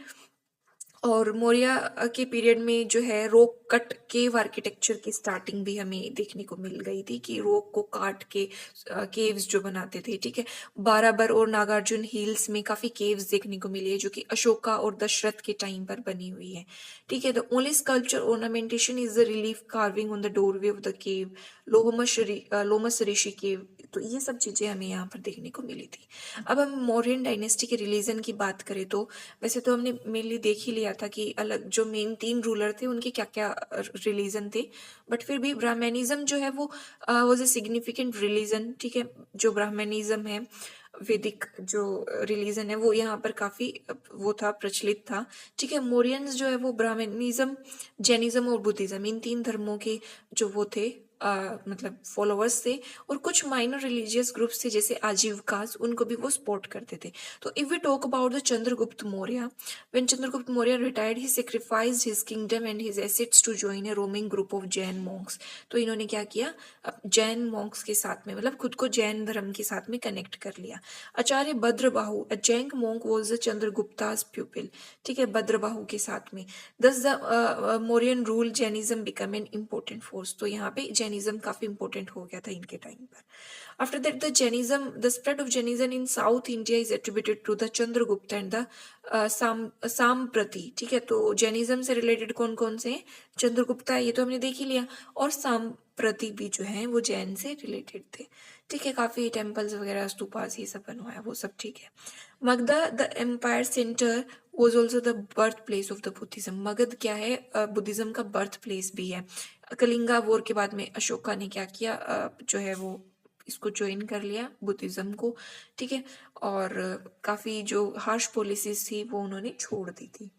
Speaker 1: और मौर्य के पीरियड में जो है रॉक कट केव आर्किटेक्चर की स्टार्टिंग भी हमें देखने को मिल गई थी कि रॉक को काट के केव्स जो बनाते थे, ठीक है। बाराबर और नागार्जुन हिल्स में काफी केव्स देखने को मिली है जो कि अशोका और दशरथ के टाइम पर बनी हुई है, ठीक है। The only sculpture ornamentation is the relief carving on the doorway of the cave, Lomas Rishi cave, तो ये सब चीजें हमें यहाँ पर देखने को मिली थी। अब हम मौर्यन डायनेस्टी के रिलीजन की बात करें तो वैसे तो हमने मेनली देख ही लिया था कि अलग जो मेन 3 रूलर थे उनके क्या क्या रिलीजन थे, बट फिर भी ब्राह्मणिज्म जो है वो वाज अ सिग्निफिकेंट रिलीजन, ठीक है। जो ब्राह्मणिज्म है, वैदिक जो रिलीजन है वो यहाँ पर काफी वो था, प्रचलित था, ठीक है। मौर्यंस जो है वो ब्राह्मणिज्म, जैनिज्म और बुद्धिज्म, इन 3 धर्मों के जो वो थे मतलब फॉलोअर्स थे, और कुछ माइनर रिलीजियस ग्रुप्स थे जैसे आजीविकास, उनको भी वो सपोर्ट करते थे। तो if we talk about the Chandragupta Maurya, when Chandragupta Maurya retired he sacrificed his kingdom and his assets to join a roaming group of Jain monks, तो इन्होंने क्या किया, जैन मॉन्क्स के साथ में, मतलब खुद को जैन धर्म के साथ में कनेक्ट कर लिया। Acharya Bhadrabahu, a Jain monk was the Chandragupta's pupil, ठीक है, भद्रबाहु के साथ में। Thus the Mauryan rule Jainism become an important force, तो यहाँ पे जैनिज्म काफी इंपॉर्टेंट हो गया था इनके टाइम पर। After that the Jainism, the spread of Jainism in South India is attributed to the Chandragupta and the Samprati, ठीक है। तो जैनिज्म से रिलेटेड कौन कौन से हैं, चंद्रगुप्ता ये तो हमने देख ही लिया, और साम्प्रति भी जो है वो जैन से रिलेटेड थे, ठीक है। काफी टेम्पल्स वगैरह, स्तूपास ये सब बनवाया, वो सब ठीक है। Magadha the empire center was also the birthplace of the Buddhism, Magadh क्या है, बुद्धिज्म का बर्थ प्लेस भी है। कलिंगा वॉर के बाद में अशोका ने क्या किया, जो है वो इसको ज्वाइन कर लिया बुद्धिज्म को, ठीक है। और काफ़ी जो हार्श पॉलिसीज थी वो उन्होंने छोड़ दी थी।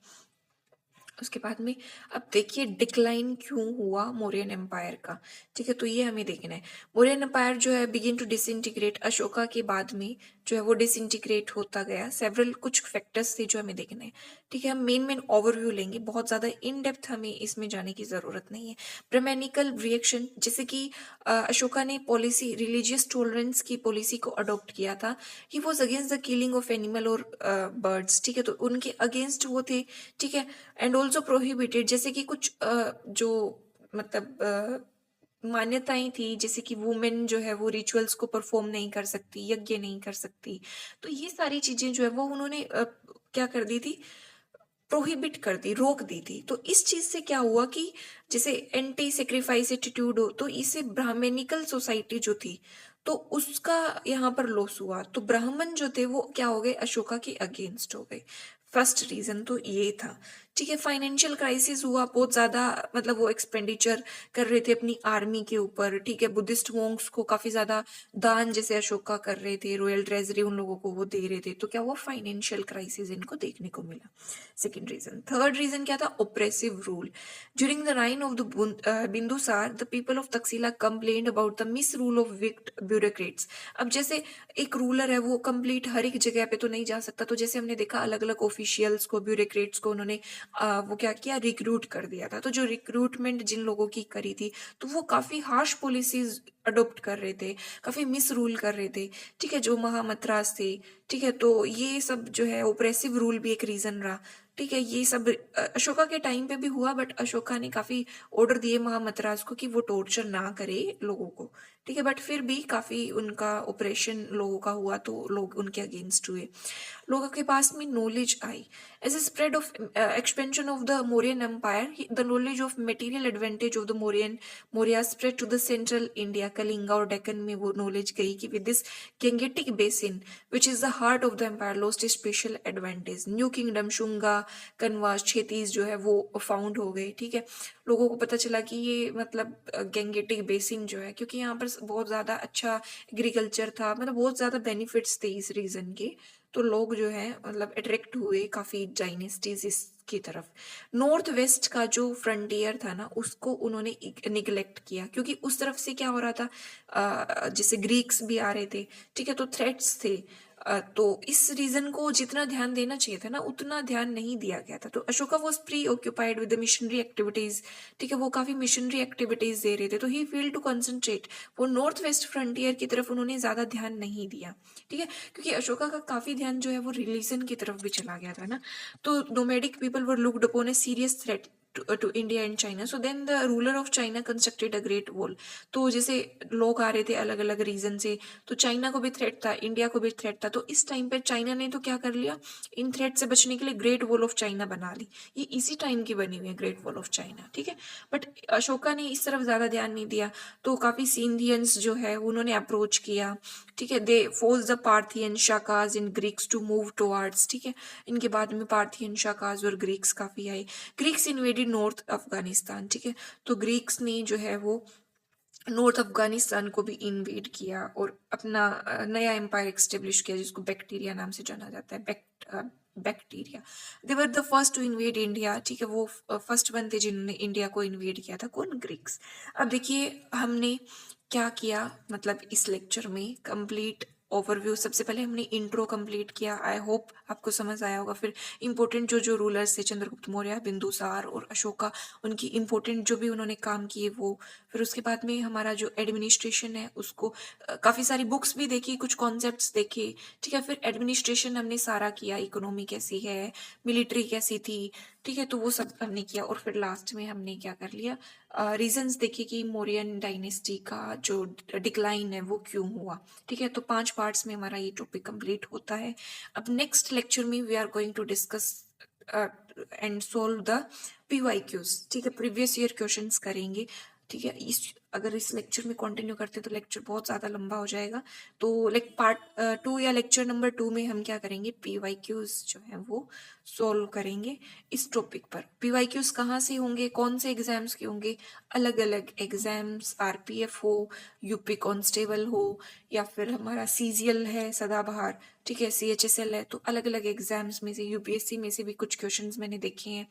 Speaker 1: उसके बाद में अब देखिए डिक्लाइन क्यों हुआ मौर्यन एम्पायर का, ठीक है। तो ये हमें देखना है। मौर्यन एम्पायर जो है बिगिन टू डिसइंटीग्रेट, अशोका के बाद में जो है वो डिसइंटीग्रेट होता गया। सेवरल कुछ फैक्टर्स थे जो हमें देखने हैं, ठीक है। हम मेन ओवरव्यू लेंगे, बहुत ज़्यादा इन डेप्थ हमें इसमें जाने की ज़रूरत नहीं है। ब्राह्मणिकल रिएक्शन, जैसे कि अशोका ने पॉलिसी रिलीजियस टॉलरेंस की पॉलिसी को अडॉप्ट किया था। He was against the killing of animal और बर्ड्स, ठीक है। तो उनके अगेंस्ट वो थे, ठीक है। एंड ऑल्सो प्रोहिबिटेड, जैसे कि कुछ जो मतलब मान्यताएं थी, जैसे कि वुमेन जो है वो रिचुअल्स को परफॉर्म नहीं कर सकती, यज्ञ नहीं कर सकती। तो ये सारी चीजें जो है वो उन्होंने क्या कर दी थी, प्रोहिबिट कर दी, रोक दी थी। तो इस चीज से क्या हुआ कि जैसे एंटी सेक्रीफाइस एटीट्यूड हो, तो इससे ब्राह्मणिकल सोसाइटी जो थी तो उसका यहाँ पर लॉस हुआ। तो ब्राह्मण जो थे वो क्या हो गए, अशोका के अगेंस्ट हो गए। फर्स्ट रीजन तो ये था, ठीक है। फाइनेंशियल क्राइसिस हुआ बहुत ज्यादा, मतलब वो एक्सपेंडिचर कर रहे थे अपनी आर्मी के ऊपर, ठीक है। बुद्धिस्ट मॉन्क्स को काफी ज्यादा दान जैसे अशोका कर रहे थे, रॉयल ट्रेजरी उन लोगों को वो दे रहे थे। तो क्या हुआ, फाइनेंशियल क्राइसिस इनको देखने को मिला। सेकेंड रीजन, थर्ड रीजन क्या था, oppressive rule. During the reign of the Bindusara, the people of Takshashila complained about the misrule of wicked bureaucrats. अब जैसे एक रूलर है वो कंप्लीट हर एक जगह पे तो नहीं जा सकता, तो जैसे हमने देखा अलग अलग ऑफिशियल्स को, ब्यूरोक्रेट्स को उन्होंने वो क्या किया, रिक्रूट कर दिया था। तो जो रिक्रूटमेंट जिन लोगों की करी थी तो वो काफी हार्श पॉलिसीज अडॉप्ट कर रहे थे, काफी मिस रूल कर रहे थे, ठीक है। जो महामद्रास थे, ठीक है। तो ये सब जो है ओप्रेसिव रूल भी एक रीजन रहा, ठीक है। ये सब अशोका के टाइम पे भी हुआ, बट अशोका ने काफी ऑर्डर दिए महामद्रास को कि वो टॉर्चर ना करे लोगों को, ठीक है। बट फिर भी काफी उनका ऑपरेशन लोगों का हुआ तो लोग उनके अगेंस्ट हुए, लोगों के पास में नॉलेज आई। As a spread of expansion of the Mauryan empire, the knowledge of material advantage of the Maurya spread to the central India, Kalinga और डेक्कन में वो नॉलेज गई कि with this Gangetic basin which is the heart of the empire lost a special advantage. New kingdom, Shunga, Kanva, क्षेतीज जो है वो found हो गए, ठीक है। लोगों को पता चला कि ये मतलब गंगेटिक बेसिन जो है, क्योंकि यहाँ पर बहुत ज़्यादा अच्छा एग्रीकल्चर था, मतलब बहुत ज़्यादा बेनिफिट्स थे इस रीजन के। तो लोग जो है मतलब अट्रैक्ट हुए काफ़ी डायनेस्टीज इसकी तरफ। नॉर्थ वेस्ट का जो फ्रंटियर था ना उसको उन्होंने निगलेक्ट किया, क्योंकि उस तरफ से क्या हो रहा था, जैसे ग्रीक्स भी आ रहे थे, ठीक है। तो थ्रेट्स थे, तो इस रीजन को जितना ध्यान देना चाहिए था ना उतना ध्यान नहीं दिया गया था। तो Ashoka was pre occupied with the missionary activities, ठीक है। वो काफी मिशनरी एक्टिविटीज दे रहे थे, तो ही फील टू कंसंट्रेट, वो नॉर्थ वेस्ट फ्रंटियर की तरफ उन्होंने ज्यादा ध्यान नहीं दिया, ठीक है। क्योंकि अशोका का काफी ध्यान जो है वो रिलीजन की तरफ भी चला गया था ना। तो nomadic people were looked upon a serious threat to India and China. So then the ruler of China constructed a great wall. तो जैसे लोग आ रहे थे अलग अलग रीजन से, तो चाइना को भी थ्रेट था, इंडिया को भी थ्रेट था। तो इस टाइम पे चाइना ने तो क्या कर लिया, इन थ्रेट से बचने के लिए ग्रेट वॉल ऑफ चाइना बना ली। ये इसी टाइम की बनी हुई है ग्रेट वॉल ऑफ चाइना, ठीक है। बट अशोका ने इस तरफ ज्यादा ध्यान नहीं दिया, तो काफी सिंधियंस जो है उन्होंने अप्रोच किया, ठीक है। They force the Parthian, Shakas in Greeks to move towards, ठीक है। इनके बाद में पार्थियन, शाकाज और ग्रीक्स काफी आए। ग्रीक्स इन्वेडेड नॉर्थ अफगानिस्तान, ठीक है। तो ग्रीक्स ने जो है वो नॉर्थ अफगानिस्तान को भी इन्वेड किया और अपना नया एम्पायर एक्स्टेब्लिश किया, जिसको बैक्टीरिया नाम से जाना जाता है। Bactria, they were the first to invade India, ठीक है। वो फर्स्ट वन थे जिन्होंने इंडिया को इन्वेड किया था, कौन, ग्रीक्स। अब देखिए हमने क्या किया, मतलब इस लेक्चर में कंप्लीट ओवरव्यू, सबसे पहले हमने इंट्रो कंप्लीट किया, आई होप आपको समझ आया होगा। फिर इंपॉर्टेंट जो जो रूलर्स थे, चंद्रगुप्त मौर्य, बिंदुसार और अशोका, उनकी इंपॉर्टेंट जो भी उन्होंने काम किए वो। फिर उसके बाद में हमारा जो एडमिनिस्ट्रेशन है उसको काफ़ी सारी बुक्स भी देखी, कुछ कॉन्सेप्ट्स देखे, ठीक है। फिर एडमिनिस्ट्रेशन हमने सारा किया, इकोनॉमी कैसी है, मिलिट्री कैसी थी, ठीक है। तो वो सब हमने किया और फिर लास्ट में हमने क्या कर लिया, रीजंस देखे कि मौर्यन डायनेस्टी का जो डिक्लाइन है वो क्यों हुआ, ठीक है। तो 5 पार्ट्स में हमारा ये टॉपिक कंप्लीट होता है। अब नेक्स्ट लेक्चर में we are going to discuss and solve the PYQs, ठीक है। प्रीवियस ईयर क्वेश्चंस करेंगे, ठीक है। इस अगर इस लेक्चर में कंटिन्यू करते तो लेक्चर बहुत ज़्यादा लंबा हो जाएगा। तो पार्ट 2 या लेक्चर नंबर 2 में हम क्या करेंगे, पीवाईक्यूज जो है वो सॉल्व करेंगे इस टॉपिक पर। पीवाईक्यूज कहाँ से होंगे, कौन से एग्जाम्स के होंगे, अलग अलग एग्जाम्स, आरपीएफ हो, यूपी कांस्टेबल हो, या फिर हमारा सीजीएल है सदाबहार, ठीक है, सीएचएसएल है, तो अलग अलग एग्जाम्स में से, यूपीएससी में से भी कुछ क्वेश्चंस मैंने देखे हैं,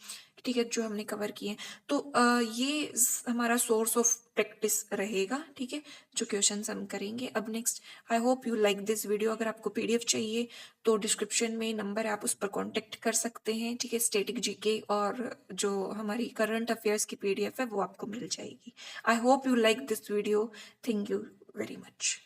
Speaker 1: ठीक है, जो हमने कवर किए हैं। तो ये हमारा सोर्स ऑफ प्रैक्टिस रहेगा, ठीक है, जो क्वेश्चंस हम करेंगे। अब next, I hope you like this video. अगर आपको पीडीएफ चाहिए तो डिस्क्रिप्शन में नंबर है, आप उस पर कांटेक्ट कर सकते हैं, ठीक है। स्टैटिक जीके और जो हमारी करंट अफेयर्स की पीडीएफ है वो आपको मिल जाएगी। I hope you like this video. Thank you very much.